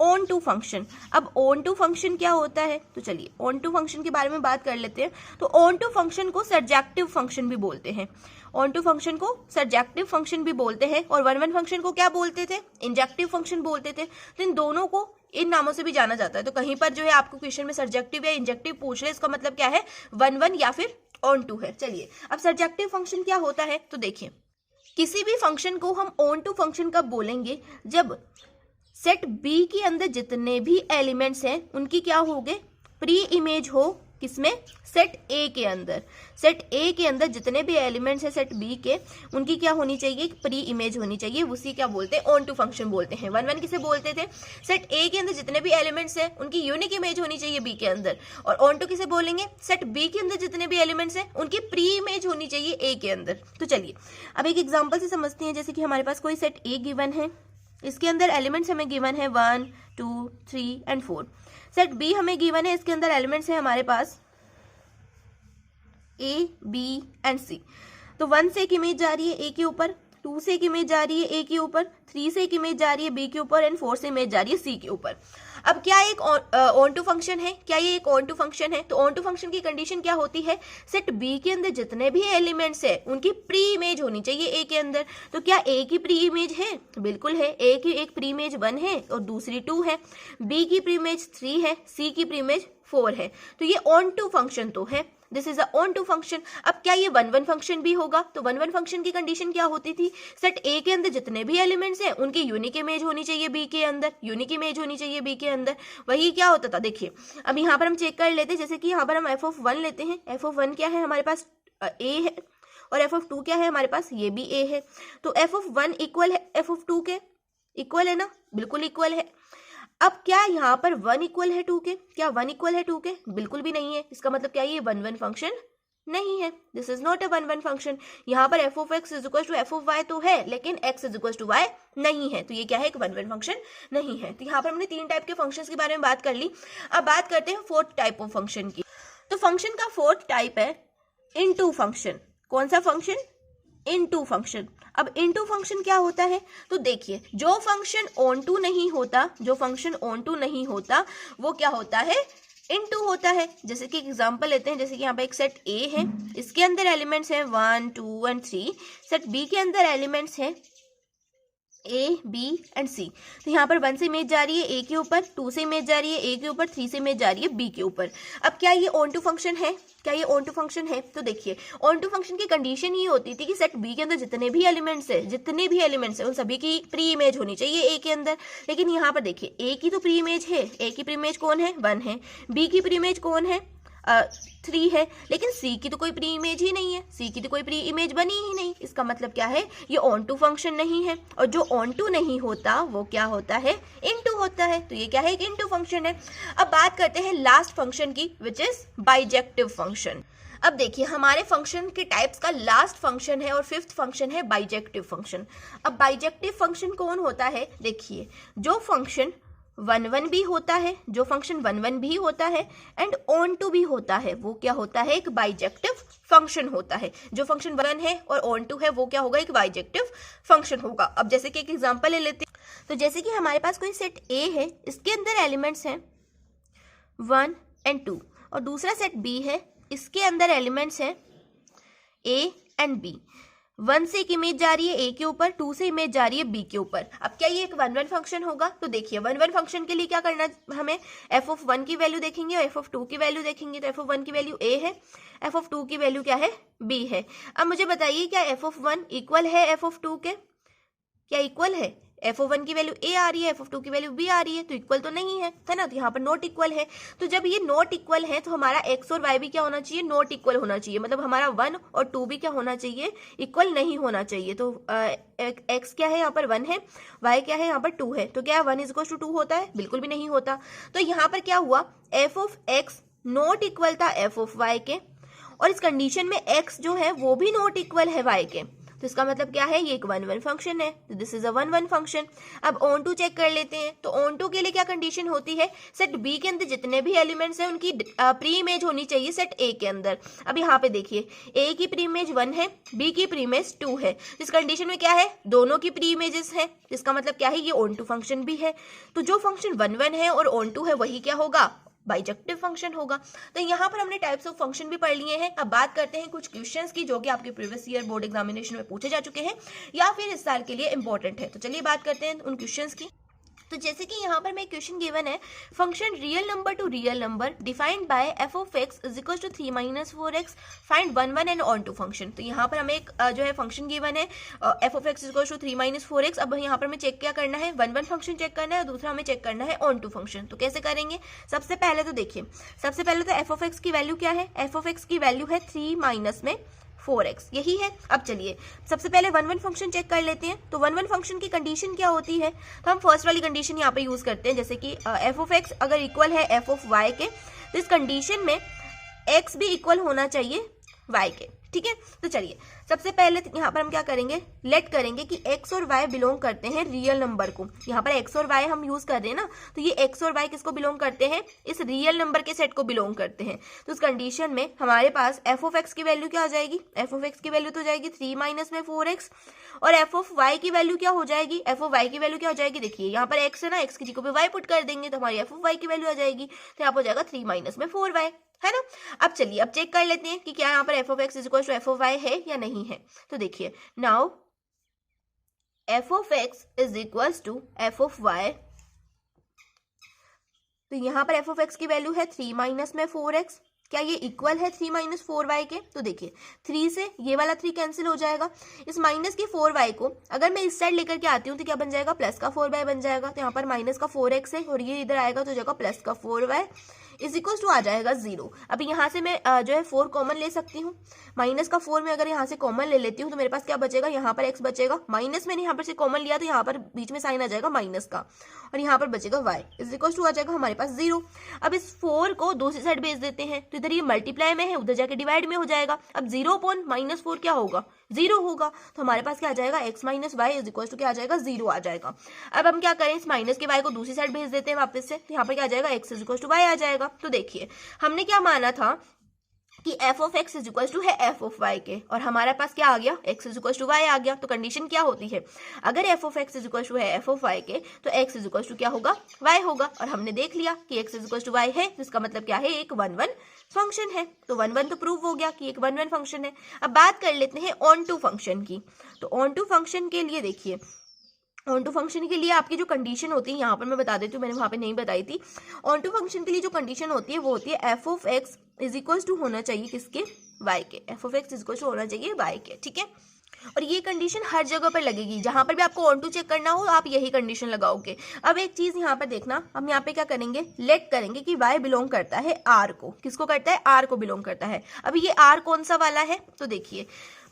Speaker 1: ऑन टू फंक्शन। अब ऑन टू फंक्शन क्या होता है, तो चलिए ऑन टू फंक्शन के बारे में बात कर लेते हैं। तो ऑन टू फंक्शन को सर्जेक्टिव फंक्शन भी बोलते हैं, ऑन टू फंक्शन को सर्जेक्टिव फंक्शन भी बोलते हैं, और 1-1 फंक्शन को क्या बोलते थे, इंजेक्टिव फंक्शन बोलते थे। तो इन दोनों को इन नामों से भी जाना जाता है। तो कहीं पर जो है आपको क्वेश्चन में सर्जेक्टिव या इंजेक्टिव पूछ रहे, इसका मतलब क्या है, 1-1 या फिर ऑन टू है। चलिए अब सर्जेक्टिव फंक्शन क्या होता है, तो देखिए किसी भी फंक्शन को हम ऑन टू फंक्शन कब बोलेंगे, जब सेट बी के अंदर जितने भी एलिमेंट्स हैं उनकी क्या होंगे, प्री इमेज हो, किसमें, सेट ए के अंदर। सेट ए के अंदर जितने भी एलिमेंट्स हैं सेट बी के, उनकी क्या होनी चाहिए, प्री इमेज होनी चाहिए। उसी क्या बोलते हैं, ऑन टू फंक्शन बोलते हैं। 1-1 किसे बोलते थे, सेट ए के अंदर जितने भी एलिमेंट्स हैं उनकी यूनिक इमेज होनी चाहिए बी के अंदर। और ऑन टू किसे बोलेंगे, सेट बी के अंदर जितने भी एलिमेंट्स हैं उनकी प्री इमेज होनी चाहिए ए के अंदर। तो चलिए अब एक एग्जाम्पल से समझते हैं। जैसे कि हमारे पास कोई सेट ए गिवन है, इसके अंदर एलिमेंट्स हमें गिवन है 1, 2, 3 एंड 4। सेट बी हमें गिवन है, इसके अंदर एलिमेंट्स हैं हमारे पास ए, बी एंड सी। तो 1 से एक इमेज जा रही है ए के ऊपर, 2 से एक इमेज जा रही है ए के ऊपर, 3 से एक इमेज जा रही है बी के ऊपर, एंड 4 से इमेज जा रही है सी के ऊपर। अब क्या एक ऑन टू फंक्शन है, क्या ये एक ऑन टू फंक्शन है? तो ऑन टू फंक्शन की कंडीशन क्या होती है, सेट बी के अंदर जितने भी एलिमेंट्स है उनकी प्री इमेज होनी चाहिए ए के अंदर। तो क्या ए की प्री इमेज है, बिल्कुल है। ए की एक प्री इमेज 1 है और दूसरी 2 है, बी की प्री इमेज 3 है, सी की प्री इमेज 4 है। तो ये ऑन टू फंक्शन तो है, this is a onto function. अब क्या ये 1-1 फंक्शन भी होगा? तो 1-1 फंक्शन की कंडीशन क्या होती थी, सेट ए के अंदर जितने भी एलिमेंट्स हैं उनकी यूनिक इमेज होनी चाहिए बी के अंदर, यूनिक इमेज होनी चाहिए बी के अंदर। वही क्या होता था, देखिए अब यहाँ पर हम चेक कर लेते हैं। जैसे कि यहाँ पर हम एफ ऑफ 1 लेते हैं, एफ ऑफ 1 क्या है हमारे पास, ए है, और एफ ऑफ 2 क्या है हमारे पास, ये भी ए है। तो एफ ऑफ 1 इक्वल है एफ ऑफ 2 के, इक्वल है ना, बिल्कुल इक्वल है। अब क्या यहाँ पर 1 इक्वल है 2 के, क्या 1 इक्वल है 2 के, बिल्कुल भी नहीं है। इसका मतलब क्या है, ये 1-1 फंक्शन नहीं है, this is not a one one function. यहाँ पर f of x is equal to f of y तो है, लेकिन x is equal to y नहीं है, तो ये क्या है, एक वन वन फंक्शन नहीं है। तो यहाँ पर हमने 3 टाइप के फंक्शंस के बारे में बात कर ली। अब बात करते हैं 4th टाइप ऑफ फंक्शन की। तो फंक्शन का 4th टाइप है इनटू फंक्शन। कौन सा फंक्शन, इनटू फंक्शन। अब इनटू फंक्शन क्या होता है, तो देखिए जो फंक्शन ऑन टू नहीं होता, जो फंक्शन ऑन टू नहीं होता वो क्या होता है, इनटू होता है। जैसे कि एग्जांपल लेते हैं, जैसे कि यहाँ पे एक सेट ए है, इसके अंदर एलिमेंट्स हैं 1 2 एंड 3। सेट बी के अंदर एलिमेंट्स हैं ए बी एंड सी। तो यहाँ पर 1 से इमेज जा रही है ए के ऊपर, 2 से इमेज जा रही है ए के ऊपर, 3 से इमेज जा रही है बी के ऊपर। अब क्या ये ऑन टू फंक्शन है, क्या ये ऑन टू फंक्शन है? तो देखिए ऑन टू फंक्शन की कंडीशन ये होती थी कि सेट बी के अंदर जितने भी एलिमेंट्स है उन सभी की प्री इमेज होनी चाहिए ए के अंदर। लेकिन यहाँ पर देखिए ए की तो प्री इमेज है, ए की प्री इमेज कौन है, 1 है। बी की प्री इमेज कौन है, 3 है। लेकिन सी की तो कोई प्री इमेज ही नहीं है, सी की तो कोई प्री इमेज बनी ही नहीं। इसका मतलब क्या है, ये ऑन टू फंक्शन नहीं है। और जो ऑन टू नहीं होता वो क्या होता है, इनटू होता है। तो ये क्या है, एक इनटू फंक्शन है। अब बात करते हैं लास्ट फंक्शन की, विच इज बाइजेक्टिव फंक्शन। अब देखिए हमारे फंक्शन के टाइप्स का लास्ट फंक्शन है और 5th फंक्शन है बाइजेक्टिव फंक्शन। अब बाइजेक्टिव फंक्शन कौन होता है, देखिए जो फंक्शन 1 1 भी होता है, जो फंक्शन 1 1 भी होता है एंड ऑन टू भी होता है, वो क्या होता है, एक बाइजेक्टिव फंक्शन होता है। जो फंक्शन 1 है और ऑन टू है वो क्या होगा, एक बाइजेक्टिव फंक्शन होगा। अब जैसे कि एक एग्जांपल ले लेते हैं, तो जैसे कि हमारे पास कोई सेट ए है, इसके अंदर एलिमेंट्स हैं 1 एंड 2, और दूसरा सेट बी है, इसके अंदर एलिमेंट्स हैं ए एंड बी। 1 से एक इमेज जा रही है ए के ऊपर, 2 से इमेज जा रही है बी के ऊपर। अब क्या ये एक 1 1 फंक्शन होगा? तो देखिए 1 1 फंक्शन के लिए क्या करना, हमें एफ ऑफ 1 की वैल्यू देखेंगे और एफ ऑफ 2 की वैल्यू देखेंगे। तो एफ ऑफ 1 की वैल्यू ए है, एफ ऑफ 2 की वैल्यू क्या है, बी है। अब मुझे बताइए क्या एफ ऑफ 1 इक्वल है एफ ऑफ 2 के, क्या इक्वल है? एफ ऑफ 1 की वैल्यू ए आ रही है, एफ ऑफ 2 की वैल्यू बी आ रही है, तो इक्वल तो नहीं है, है ना। तो यहाँ पर नॉट इक्वल है। तो जब ये नॉट इक्वल है तो हमारा एक्स और वाई भी क्या होना चाहिए, नॉट इक्वल होना चाहिए। मतलब हमारा 1 और 2 भी क्या होना चाहिए, इक्वल नहीं होना चाहिए। तो एक्स क्या है, यहाँ पर 1 है, वाई क्या है, यहाँ पर 2 है। तो क्या 1 इज इक्वल टू 2 होता है? बिल्कुल भी नहीं होता। तो यहाँ पर क्या हुआ, F of x not equal था एफ ऑफ वाई के, और इस कंडीशन में एक्स जो है वो भी नॉट इक्वल है वाई के। तो इसका मतलब क्या है, ये एक 1 1 फंक्शन है। तो दिस इज अ 1 1 फंक्शन। अब ऑन टू चेक कर लेते हैं। तो ऑन टू के लिए क्या कंडीशन होती है, सेट बी के अंदर जितने भी एलिमेंट्स हैं उनकी प्री इमेज होनी चाहिए सेट ए के अंदर। अब यहाँ पे देखिए ए की प्री इमेज 1 है, बी की प्री इमेज 2 है। इस कंडीशन में क्या है, दोनों की प्री इमेजेस है। इसका मतलब क्या है, ये ऑन टू फंक्शन भी है। तो जो फंक्शन 1 1 है और ऑन टू है वही क्या होगा, बाइजेक्टिव फंक्शन होगा। तो यहाँ पर हमने टाइप्स ऑफ फंक्शन भी पढ़ लिए हैं। अब बात करते हैं कुछ क्वेश्चंस की जो कि आपके प्रीवियस ईयर बोर्ड एग्जामिनेशन में पूछे जा चुके हैं या फिर इस साल के लिए इंपॉर्टेंट है। तो चलिए बात करते हैं उन क्वेश्चंस की। तो जैसे कि यहाँ पर मैं क्वेश्चन गिवन है, function real number to real number defined by f of x is equal to 3 - 4x, find 1 1 and onto function. तो यहाँ पर हमें एक जो है फंक्शन गिवन है f of x is equal to 3 - 4x। अब यहाँ पर हमें चेक क्या करना है, 1 1 फंक्शन चेक करना है और दूसरा हमें चेक करना है ऑन टू फंक्शन। तो कैसे करेंगे, सबसे पहले तो देखिए, सबसे पहले तो एफ ऑफ एक्स की वैल्यू क्या है, एफ ऑफ एक्स की वैल्यू है 3 - 4x, यही है। अब चलिए सबसे पहले 1 1 फंक्शन चेक कर लेते हैं। तो 1 1 फंक्शन की कंडीशन क्या होती है, तो हम फर्स्ट वाली कंडीशन यहाँ पे यूज करते हैं। जैसे कि एफ ऑफ एक्स अगर इक्वल है एफ ऑफ वाई के, तो इस कंडीशन में एक्स भी इक्वल होना चाहिए वाई के, ठीक है। तो चलिए सबसे पहले यहाँ पर हम क्या करेंगे, लेट करेंगे कि x और y बिलोंग करते हैं रियल नंबर को। यहाँ पर x और y हम यूज कर रहे हैं ना, तो ये x और y किसको बिलोंग करते हैं, इस रियल नंबर के सेट को बिलोंग करते हैं। तो उस कंडीशन में हमारे पास f ऑफ x की वैल्यू क्या हो जाएगी, f ऑफ x की वैल्यू तो हो जाएगी 3 - 4x, और f ऑफ y की वैल्यू क्या हो जाएगी, f ऑफ y की वैल्यू क्या हो जाएगी, देखिए यहाँ पर x है ना, x की जगह पे y पुट कर देंगे तो हमारी f ऑफ y की वैल्यू आ जाएगी। तो यहाँ पर हो जाएगा 3 - 4y, है ना। अब चलिए अब चेक कर लेते हैं कि क्या यहाँ पर f of x is equal to f of y है या नहीं है। तो देखिए now f of x is equal to f of y. तो यहाँ पर एफ ऑफ एक्स की वैल्यू है 3 - 4x, क्या ये इक्वल है 3 - 4y के। तो देखिए 3 से ये वाला 3 कैंसिल हो जाएगा, इस माइनस के 4y को अगर मैं इस साइड लेकर के आती हूँ तो क्या बन जाएगा, प्लस का 4y बन जाएगा। तो यहाँ पर माइनस का 4x है और ये इधर आएगा तो जाएगा प्लस का 4y इज इक्वल टू आ जाएगा 0। अभी यहाँ से मैं जो है 4 कॉमन ले सकती हूँ, माइनस का 4 में अगर यहाँ से कॉमन ले लेती हूँ तो मेरे पास क्या बचेगा, यहाँ पर x बचेगा, माइनस मैंने यहाँ पर से कॉमन लिया तो यहाँ पर बीच में साइन आ जाएगा माइनस का, और यहाँ पर बचेगा y इज इक्वल टू आ जाएगा हमारे पास 0। अब इस 4 को दूसरी साइड भेज देते हैं तो इधर ये मल्टीप्लाई में है, उधर जाके डिवाइड में हो जाएगा। अब 0/-4 क्या होगा, 0 होगा, तो हमारे पास क्या आ जाएगा, x minus y is equal to क्या आ जाएगा, 0 आ जाएगा। अब हम क्या करें, इस माइनस के y को दूसरी साइड भेज देते हैं वापस से, तो यहाँ पर क्या आ जाएगा, x is equal to y आ जाएगा। तो देखिए हमने क्या माना था कि f of x is equal to है f ऑफ y के, और हमारे पास क्या आ गया, x is equal to y आ गया। तो कंडीशन क्या होती है, अगर f of x is equal to है f ऑफ y के तो x इज इक्वल टू क्या होगा, y होगा, और हमने देख लिया कि x is equal to y है, तो इसका मतलब क्या है, एक 1 1 फंक्शन है। तो 1 1 तो प्रूव हो गया कि एक 1 1 फंक्शन है। अब बात कर लेते हैं ऑन टू फंक्शन की। तो ऑन टू फंक्शन के लिए देखिए, ऑन टू फंक्शन के लिए आपकी जो कंडीशन होती है, यहाँ पर मैं बता देती हूँ, मैंने वहाँ पे नहीं बताई थी। ऑन टू फंक्शन के लिए जो कंडीशन होती है वो होती है f of x is equal to होना चाहिए किसके, वाई के, f of x is equal to होना चाहिए वाई के, ठीक है। और ये कंडीशन हर जगह पर लगेगी, जहां पर भी आपको ऑन टू चेक करना हो आप यही कंडीशन लगाओगे। अब एक चीज यहाँ पर देखना, हम यहाँ पे क्या करेंगे, लेट करेंगे कि y बिलोंग करता है r को, किसको करता है, r को बिलोंग करता है। अभी ये r कौन सा वाला है, तो देखिए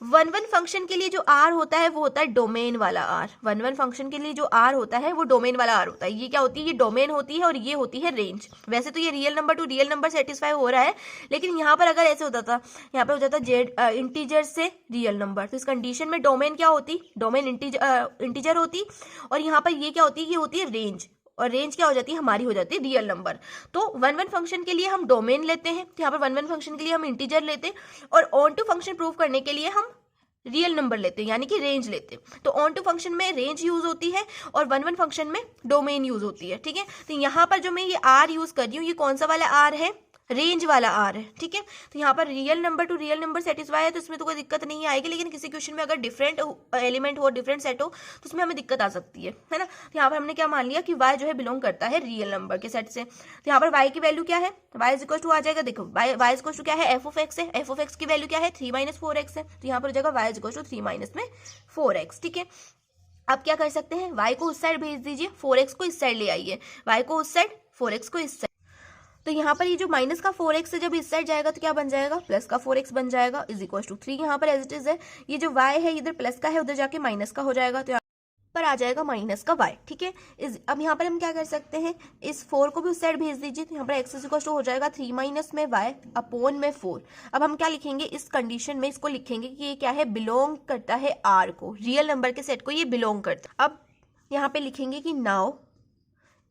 Speaker 1: 1 1 फंक्शन के लिए जो r होता है वो होता है डोमेन वाला r। 1 1 फंक्शन के लिए जो r होता है वो डोमेन वाला r होता है। ये क्या होती है, ये डोमेन होती है और ये होती है रेंज। वैसे तो ये real number to real number satisfy हो रहा है, लेकिन यहाँ पर अगर ऐसे होता था, यहाँ पर हो जाता जेड इंटीजर से रियल नंबर, तो इस कंडीशन में डोमेन क्या होती, डोमेन इंटीजर होती, और यहाँ पर ये क्या होती है, ये होती है रेंज, और रेंज क्या हो जाती है, हमारी हो जाती है रियल नंबर। तो 1 1 फंक्शन के लिए हम डोमेन लेते हैं, तो यहाँ पर 1 1 फंक्शन के लिए हम इंटीजर लेते हैं, और ऑन टू फंक्शन प्रूव करने के लिए हम रियल नंबर लेते हैं, यानी कि रेंज लेते हैं। तो ऑन टू फंक्शन में रेंज यूज होती है और 1 1 फंक्शन में डोमेन यूज होती है, ठीक है। तो यहाँ पर जो मैं ये आर यूज कर रही हूँ, ये कौन सा वाला आर है, रेंज वाला आर है, ठीक है। तो यहाँ पर real number to real number satisfy है, तो इसमें तो कोई दिक्कत नहीं आएगी, लेकिन किसी क्वेश्चन में अगर डिफरेंट एलिमेंट हो, डिफरेंट सेट हो, तो उसमें हमें दिक्कत आ सकती है ना। तो यहाँ पर हमने क्या मान लिया कि y जो है बिलोंग करता है रियल नंबर के सेट से। तो यहाँ पर y की वैल्यू क्या है, y इज इक्वल टू आ जाएगा, देखो y इज इक्वल टू क्या है, f ऑफ x है, f ऑफ x की वैल्यू क्या है, 3 - 4x है, तो यहाँ पर हो जाएगा y is equal to 3 - 4x, ठीक है। अब क्या कर सकते हैं, y को उस साइड भेज दीजिए, 4x को इस साइड ले आइए, y को उस साइड, 4x को इस साइड। तो यहाँ पर ये जो माइनस का 4x से जब इस साइड जाएगा तो क्या बन जाएगा, प्लस का 4x बन जाएगा, इज इक्वल टू 3। यहाँ पर एज इट इज है, ये जो y है इधर प्लस का है, उधर जाके माइनस का हो जाएगा, तो यहाँ पर आ जाएगा माइनस का y, ठीक है। अब यहाँ पर हम क्या कर सकते हैं, इस 4 को भी उस साइड भेज दीजिए, तो यहाँ पर x इज इक्वल टू हो जाएगा 3 - में y अपॉन में 4। अब हम क्या लिखेंगे इस कंडीशन में, इसको लिखेंगे कि ये क्या है, बिलोंग करता है r को, रियल नंबर के सेट को ये बिलोंग करता है। अब यहाँ पे लिखेंगे कि now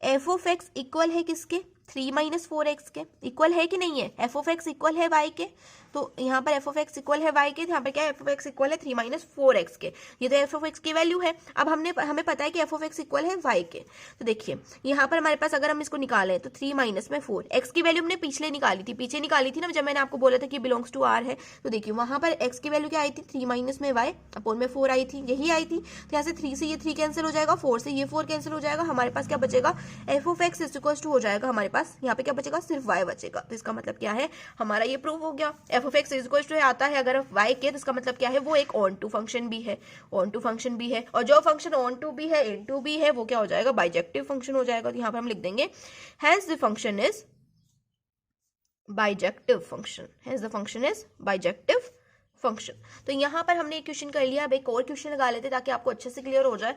Speaker 1: f of x equal है किसके, 3 - 4x के, इक्वल है कि नहीं है, f ऑफ x इक्वल है y के, तो यहाँ पर f ऑफ x इक्वल है y के, तो यहाँ पर क्या है, f ऑफ x इक्वल है 3 - 4x के, ये तो f ऑफ x की वैल्यू है। अब हमें पता है कि f ऑफ x इक्वल है y के, तो देखिए यहाँ पर हमारे पास अगर हम इसको निकालें तो 3 - में 4, x की वैल्यू हमने पीछे निकाली थी ना, जब मैंने आपको बोला था कि बिलोंग्स टू r है। तो देखिए वहाँ पर x की वैल्यू क्या आई थी, 3 - में y अपॉन में 4 आई थी, यही आई थी। तो यहाँ से 3 से ये 3 कैंसिल हो जाएगा, 4 से ये 4 कैंसिल हो जाएगा, हमारे पास क्या बचेगा, f of x is equal to हो जाएगा हमारे पास, यहाँ पे क्या बचेगा, सिर्फ y बचेगा। तो इसका मतलब क्या है, हमारा ये प्रूव हो गया। f of x is equal to आता है अगर y के, तो इसका मतलब क्या है, वो एक ऑन टू फंक्शन भी है, ऑन टू फंक्शन भी है, और जो फंक्शन ऑन टू भी है, इन टू भी है, वो क्या हो जाएगा, बाइजेक्टिव फंक्शन हो जाएगा। तो यहाँ पर हम लिख देंगे hence the function is bijective function, hence the function is bijective function. तो यहाँ पर हमने एक क्वेश्चन कर लिया, अब एक और क्वेश्चन लगा लेते ताकि आपको अच्छे से क्लियर हो जाए।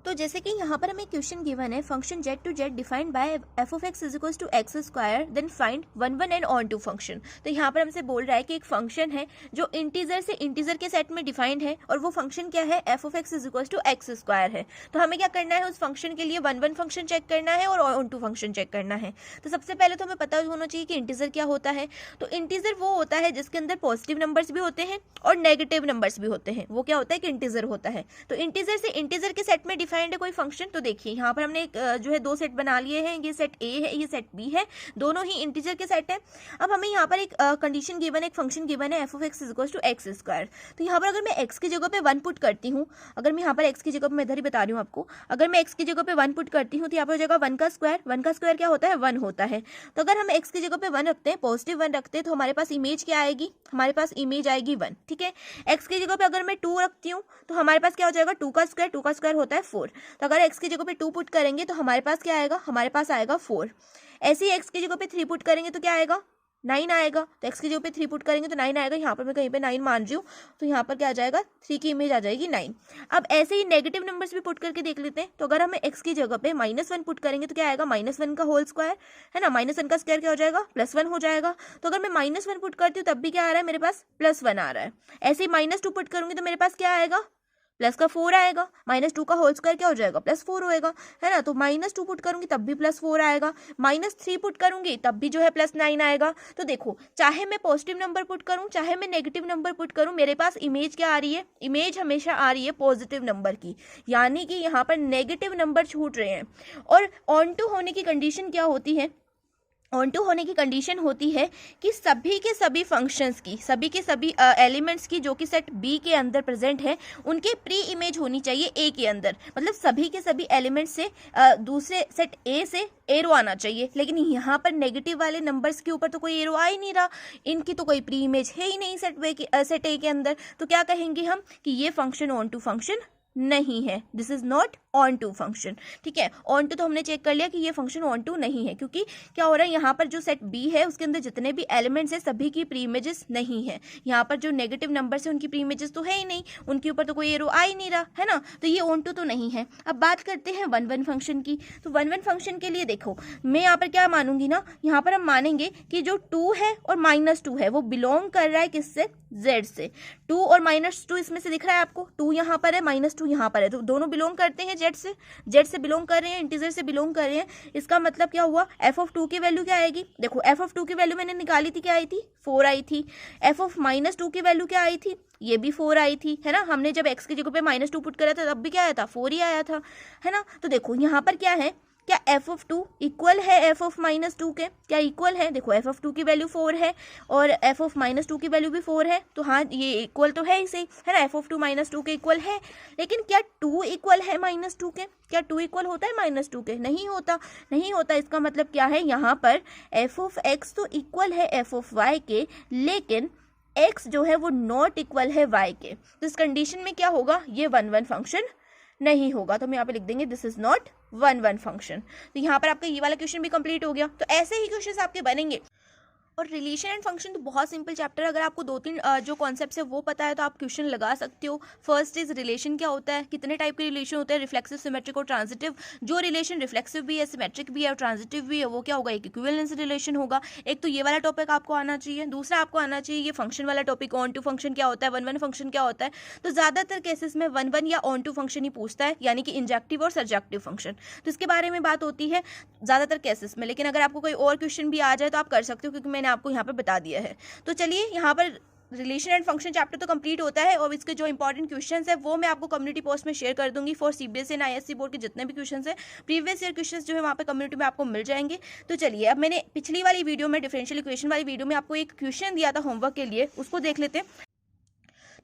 Speaker 1: तो जैसे कि यहाँ पर हमें क्वेश्चन गिवन है, function z to z defined by f of x is equals to x square, then find 1 1 and onto function. तो यहाँ पर हमसे बोल रहा है कि एक फंक्शन है जो इंटीजर से इंटीजर के सेट में डिफाइंड है, और वो फंक्शन क्या है, f of x is equals to x square है। तो हमें क्या करना है, उस फंक्शन के लिए 1 1 फंक्शन चेक करना है और ऑन टू फंक्शन चेक करना है। तो सबसे पहले तो हमें पता होना चाहिए कि इंटीजर क्या होता है। तो इंटीजर वो होता है जिसके अंदर पॉजिटिव नंबर्स भी होते हैं और नेगेटिव नंबर्स भी होते हैं, वो क्या होता है कि इंटीजर होता है। तो इंटीजर से इंटीजर के सेट में डिफाइंड है कोई फंक्शन, तो देखिए यहाँ पर हमने एक जो है 2 सेट बना लिए हैं, ये सेट A है, ये सेट B है, दोनों ही इंटीजर के सेट हैं। अब हमें यहाँ पर एक कंडीशन गिवन है, एक फंक्शन गिवन है f of x is equal to x square. तो यहाँ पर अगर मैं x की जगह पे 1 पुट करती हूँ, अगर मैं यहाँ पर x की जगह पे, मैं इधर ही बता रही हूँ आपको, अगर मैं x की जगह पे 1 पुट करती हूँ तो यहाँ पर हो जाएगा 1 का स्क्वायर, 1 का स्क्वायर क्या होता है, 1 होता है। तो अगर हम x की जगह पे 1 रखते हैं, पॉजिटिव 1 रखते हैं, तो हमारे पास इमेज क्या आएगी, हमारे पास इमेज आएगी 1, ठीक है। x की जगह पे अगर मैं 2 रखती हूँ तो हमारे पास क्या हो जाएगा, 2 का स्क्वायर होता है 4, 4। तो अगर x की जगह पे 2 पुट करेंगे तो हमारे पास क्या आएगा, हमारे पास आएगा 4। ऐसे ही x की जगह पे 3 पुट करेंगे तो क्या आएगा, 9 आएगा। तो x की जगह पे 3 पुट करेंगे तो 9 आएगा। यहाँ पर मैं कहीं पे 9 मान रही हूँ, तो यहाँ पर क्या आ जाएगा, 3 की इमेज आ जाएगी 9। अब ऐसे ही नेगेटिव नंबर्स भी पुट करके देख लेते हैं। तो अगर हमें x की जगह पे -1 पुट करेंगे तो क्या आएगा, -1 का होल स्क्वायर, है ना, -1 का स्क्वायर क्या हो जाएगा, +1 हो जाएगा। तो अगर मैं -1 पुट करती हूँ तब भी क्या आ रहा है, मेरे पास +1 आ रहा है। ऐसे ही -2 पुट करूंगी तो मेरे पास क्या आएगा, +का 4 आएगा। -2 का होल स्क्वायर क्या हो जाएगा, +4 होएगा, है ना। तो -2 पुट करूंगी तब भी +4 आएगा। -3 पुट करूंगी तब भी जो है +9 आएगा। तो देखो, चाहे मैं पॉजिटिव नंबर पुट करूं चाहे मैं नेगेटिव नंबर पुट करूं, मेरे पास इमेज क्या आ रही है, इमेज हमेशा आ रही है पॉजिटिव नंबर की, यानी कि यहाँ पर नेगेटिव नंबर छूट रहे हैं। और ऑन टू होने की कंडीशन क्या होती है, ऑन टू होने की कंडीशन होती है कि सभी के सभी फंक्शंस की, सभी के सभी एलिमेंट्स की जो कि सेट बी के अंदर प्रेजेंट है, उनके प्री इमेज होनी चाहिए ए के अंदर। मतलब सभी के सभी एलिमेंट्स से दूसरे सेट ए से एरो आना चाहिए। लेकिन यहाँ पर नेगेटिव वाले नंबर्स के ऊपर तो कोई एरो आ ही नहीं रहा, इनकी तो कोई प्री इमेज है ही नहीं सेट ए के अंदर। तो क्या कहेंगे हम कि ये फंक्शन ऑन टू फंक्शन नहीं है, this is not onto function. ठीक है, ऑन टू तो हमने चेक कर लिया कि ये फंक्शन ऑन टू नहीं है, क्योंकि क्या हो रहा है, यहाँ पर जो सेट बी है उसके अंदर जितने भी एलिमेंट्स है सभी की प्री इमेजेस नहीं है। यहाँ पर जो नेगेटिव नंबर्स है उनकी प्री इमेजेस तो है ही नहीं, उनके ऊपर तो कोई एरो आ ही नहीं रहा, है ना। तो ये ऑन टू तो नहीं है। अब बात करते हैं 1 फंक्शन की। तो 1 फंक्शन के लिए देखो, मैं यहाँ पर क्या मानूंगी ना, यहाँ पर हम मानेंगे कि जो 2 है और -2 है वो बिलोंग कर रहा है किससे, z से। 2 और -2 इसमें से दिख रहा है आपको, 2 यहाँ पर है, -2 यहाँ पर है, तो दोनों बिलोंग करते हैं z से बिलोंग कर रहे हैं, इंटीजर से बिलोंग कर रहे हैं। इसका मतलब क्या हुआ, f(2) की वैल्यू क्या आएगी, देखो f(2) की वैल्यू मैंने निकाली थी, क्या आई थी, 4 आई थी। f(-2) की वैल्यू क्या आई थी, ये भी 4 आई थी, है ना। हमने जब x की जगह पे -2 पुट करा था तब भी क्या आया था, 4 ही आया था, है ना। तो देखो यहाँ पर क्या है, क्या f(2) इक्वल है f(-2) के, क्या इक्वल है, देखो f(2) की वैल्यू 4 है और f(-2) की वैल्यू भी 4 है, तो हाँ ये इक्वल तो है इसे, है ना, f(2) -2 के इक्वल है। लेकिन क्या 2 इक्वल है -2 के, क्या 2 इक्वल होता है -2 के, नहीं होता, नहीं होता। इसका मतलब क्या है, यहाँ पर f(x) तो इक्वल है f(y) के, लेकिन x जो है वो नॉट इक्वल है y के। तो इस कंडीशन में क्या होगा, ये 1 फंक्शन नहीं होगा। तो हम यहाँ पे लिख देंगे दिस इज नॉट 1 फंक्शन। तो यहाँ पर आपका ये वाला क्वेश्चन भी कंप्लीट हो गया। तो ऐसे ही क्वेश्चंस आपके बनेंगे। और रिलेशन एंड फंक्शन तो बहुत सिंपल चैप्टर है, अगर आपको 2-3 जो कॉन्सेप्ट्स है वो पता है तो आप क्वेश्चन लगा सकते हो। फर्स्ट इज रिलेशन क्या होता है, कितने टाइप के रिलेशन होते हैं, रिफ्लेक्सिव, सिमेट्रिक और ट्रांजिटिव। जो रिलेशन रिफ्लेक्सिव भी है, सिमेट्रिक भी है और ट्रांजिटिव भी है, वो क्या होगा, एक इक्विवेलेंस रिलेशन होगा। एक तो ये वाला टॉपिक आपको आना चाहिए, दूसरा आपको आना चाहिए ये फंक्शन वाला टॉपिक, ऑन टू फंक्शन क्या होता है, 1 फंक्शन क्या होता है। तो ज़्यादातर केसेस में 1 या ऑन टू फंक्शन ही पूछता है, यानी कि इंजेक्टिव और सर्जेक्टिव फंक्शन। तो इसके बारे में बात होती है ज़्यादातर केसेस में। लेकिन अगर आपको कोई और क्वेश्चन भी आ जाए तो आप कर सकते हो, क्योंकि मैंने आपको यहाँ पर बता दिया है। तो चलिए, यहाँ पर रिलेशन एंड फंक्शन चैप्टर तो कंप्लीट होता है और इसके जो इंपॉर्टेंट क्वेश्चंस है वो मैं आपको कम्युनिटी पोस्ट में शेयर कर दूंगी for CBSE and ISC board के जितने भी क्वेश्चंस है, प्रीवियस ईयर क्वेश्चंस जो है वहाँ पे कम्युनिटी में आपको मिल जाएंगे। तो चलिए, अब मैंने पिछली वाली वीडियो में, डिफरेंशियल इक्वेशन वाली वीडियो में आपको एक क्वेश्चन दिया था होमवर्क के लिए, उसको देख लेते हैं।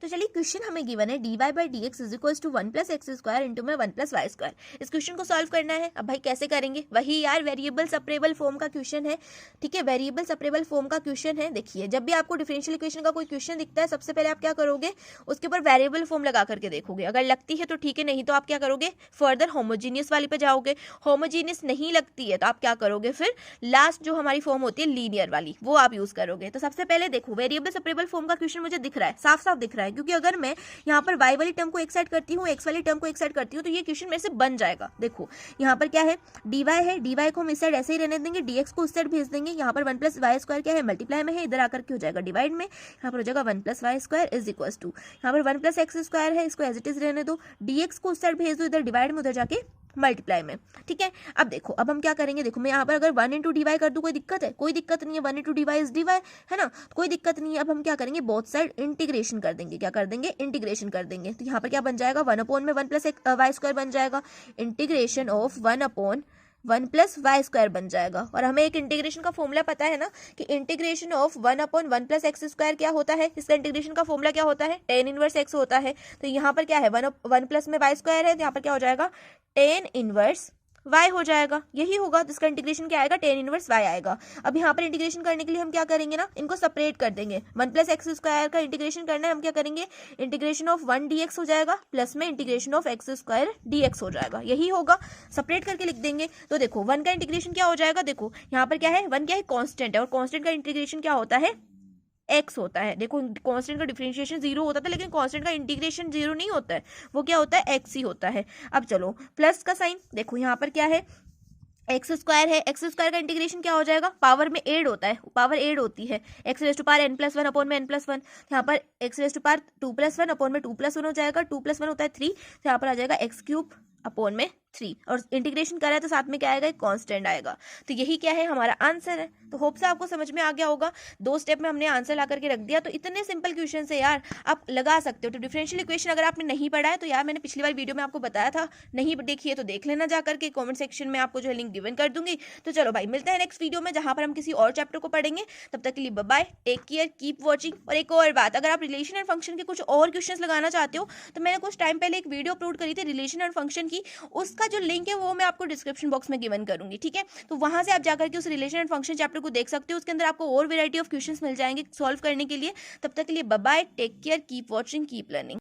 Speaker 1: तो चलिए, क्वेश्चन हमें गिवन है dy/dx is equal to 1 + x² into में 1 + y²। इस क्वेश्चन को सॉल्व करना है। अब भाई कैसे करेंगे, वही यार वेरिएबल सेपरेबल फॉर्म का क्वेश्चन है। ठीक है, वेरिएबल सेपरेबल फॉर्म का क्वेश्चन है। देखिए, जब भी आपको डिफरेंशियल इक्वेशन का कोई क्वेश्चन दिखता है, सबसे पहले आप क्या करोगे, उसके ऊपर वेरिएबल फॉर्म लगा करके देखोगे। अगर लगती है तो ठीक है, नहीं तो आप क्या करोगे, फर्दर होमोजीनियस वाली पे जाओगे। होमोजीनियस नहीं लगती है तो आप क्या करोगे, फिर लास्ट जो हमारी फॉर्म होती है लीनियर वाली, वो आप यूज करोगे। तो सबसे पहले देखो, वेरिएबल सेपरेबल फॉर्म का क्वेश्चन मुझे दिख रहा है, साफ साफ दिख रहा है, क्योंकि अगर मैं यहाँ पर y वाली टर्म को एक साइड करती हूँ, x वाली टर्म को एक साइड करती हूँ, तो ये क्वेश्चन मेरे से बन जाएगा। देखो यहाँ पर क्या है, dy है, dy को हम इस साइड ऐसे ही रहने देंगे, dx को उस साइड भेज देंगे। यहाँ पर 1 + y² क्या है, मल्टीप्लाई में है, इधर आकर के हो जाएगा डिवाइड में, यहाँ पर हो जाएगा 1 + y² इज इक्वल टू, यहाँ पर 1 + x² है, इसको एज इट इज रहने दो, dx को उस साइड भेज दो, इधर डिवाइड में, उधर जाके मल्टीप्लाई में। ठीक है, अब देखो, अब हम क्या करेंगे, देखो मैं यहाँ पर अगर 1 × dy कर दूँ, कोई दिक्कत है, कोई दिक्कत नहीं है, 1 × dy इज dy, है ना, कोई दिक्कत नहीं है। अब हम क्या करेंगे, बोथ साइड इंटीग्रेशन कर देंगे, क्या कर देंगे, इंटीग्रेशन कर देंगे। तो यहाँ पर क्या बन जाएगा, 1/1 + y² बन जाएगा, इंटीग्रेशन ऑफ 1/1 + y² बन जाएगा। और हमें एक इंटीग्रेशन का फॉर्मूला पता है ना, कि इंटीग्रेशन ऑफ 1/1 + x² क्या होता है, इसका इंटीग्रेशन का फॉर्मूला क्या होता है, tan 1x होता है। तो यहाँ पर क्या है, 1 + में y² है, तो यहाँ पर क्या हो जाएगा, tan 1 y हो जाएगा, यही होगा। तो इसका इंटीग्रेशन क्या आएगा, tan इनवर्स y आएगा। अब यहाँ पर इंटीग्रेशन करने के लिए हम क्या करेंगे ना, इनको सेपरेट कर देंगे। 1 + x² का इंटीग्रेशन करना है, हम क्या करेंगे, इंटीग्रेशन ऑफ 1 dx हो जाएगा प्लस में इंटीग्रेशन ऑफ x² dx हो जाएगा, यही होगा। सेपरेट करके लिख देंगे। तो देखो 1 का इंटीग्रेशन क्या हो जाएगा, देखो यहाँ पर क्या है, 1 क्या है, कांस्टेंट है, और कांस्टेंट का इंटीग्रेशन क्या होता है, x होता है। देखो कांस्टेंट का डिफरेंशिएशन 0 होता था, लेकिन कांस्टेंट का इंटीग्रेशन 0 नहीं होता है, वो क्या होता है, x ही होता है। अब चलो प्लस का साइन, देखो यहाँ पर क्या है, x² है, x² का इंटीग्रेशन क्या हो जाएगा, पावर में एड होता है, पावर एड होती है, x⁻n+1 अपॉन में n+1, यहाँ पर x⁻2+1 अपॉन में 2+1 हो जाएगा, 2+1 होता है 3, तो यहाँ पर आ जाएगा x³ अपॉन में 3, और इंटीग्रेशन कर रहा है तो साथ में क्या आएगा, एक कांस्टेंट आएगा। तो यही क्या है, हमारा आंसर है। तो होप से आपको समझ में आ गया होगा, 2 स्टेप में हमने आंसर ला करके रख दिया। तो इतने सिंपल क्वेश्चन है यार, आप लगा सकते हो। तो डिफरेंशियल इक्वेशन अगर आपने नहीं पढ़ा है तो यार मैंने पिछली बार वीडियो में आपको बताया था, नहीं देखिए तो देख लेना जा करके, कॉमेंट सेक्शन में आपको जो है लिंक गिवन कर दूंगी। तो चलो भाई, मिलते हैं नेक्स्ट वीडियो में, जहां पर हम किसी और चैप्टर को पढ़ेंगे। तब तक के लिए bye bye, take care, keep watching. और एक और बात, अगर आप रिलेशन एंड फंक्शन के कुछ और क्वेश्चन लगाना चाहते हो तो मैंने कुछ टाइम पहले एक वीडियो अपलोड करी थी रिलेशन एंड फंक्शन की, उसका जो लिंक है वो मैं आपको डिस्क्रिप्शन बॉक्स में गिवन करूंगी, ठीक है। तो वहां से आप जाकर के उस रिलेशन एंड फंक्शन चैप्टर को देख सकते हो, उसके अंदर आपको और वैरायटी ऑफ क्वेश्चंस मिल जाएंगे सॉल्व करने के लिए। तब तक के लिए bye bye, take care, keep watching, keep learning.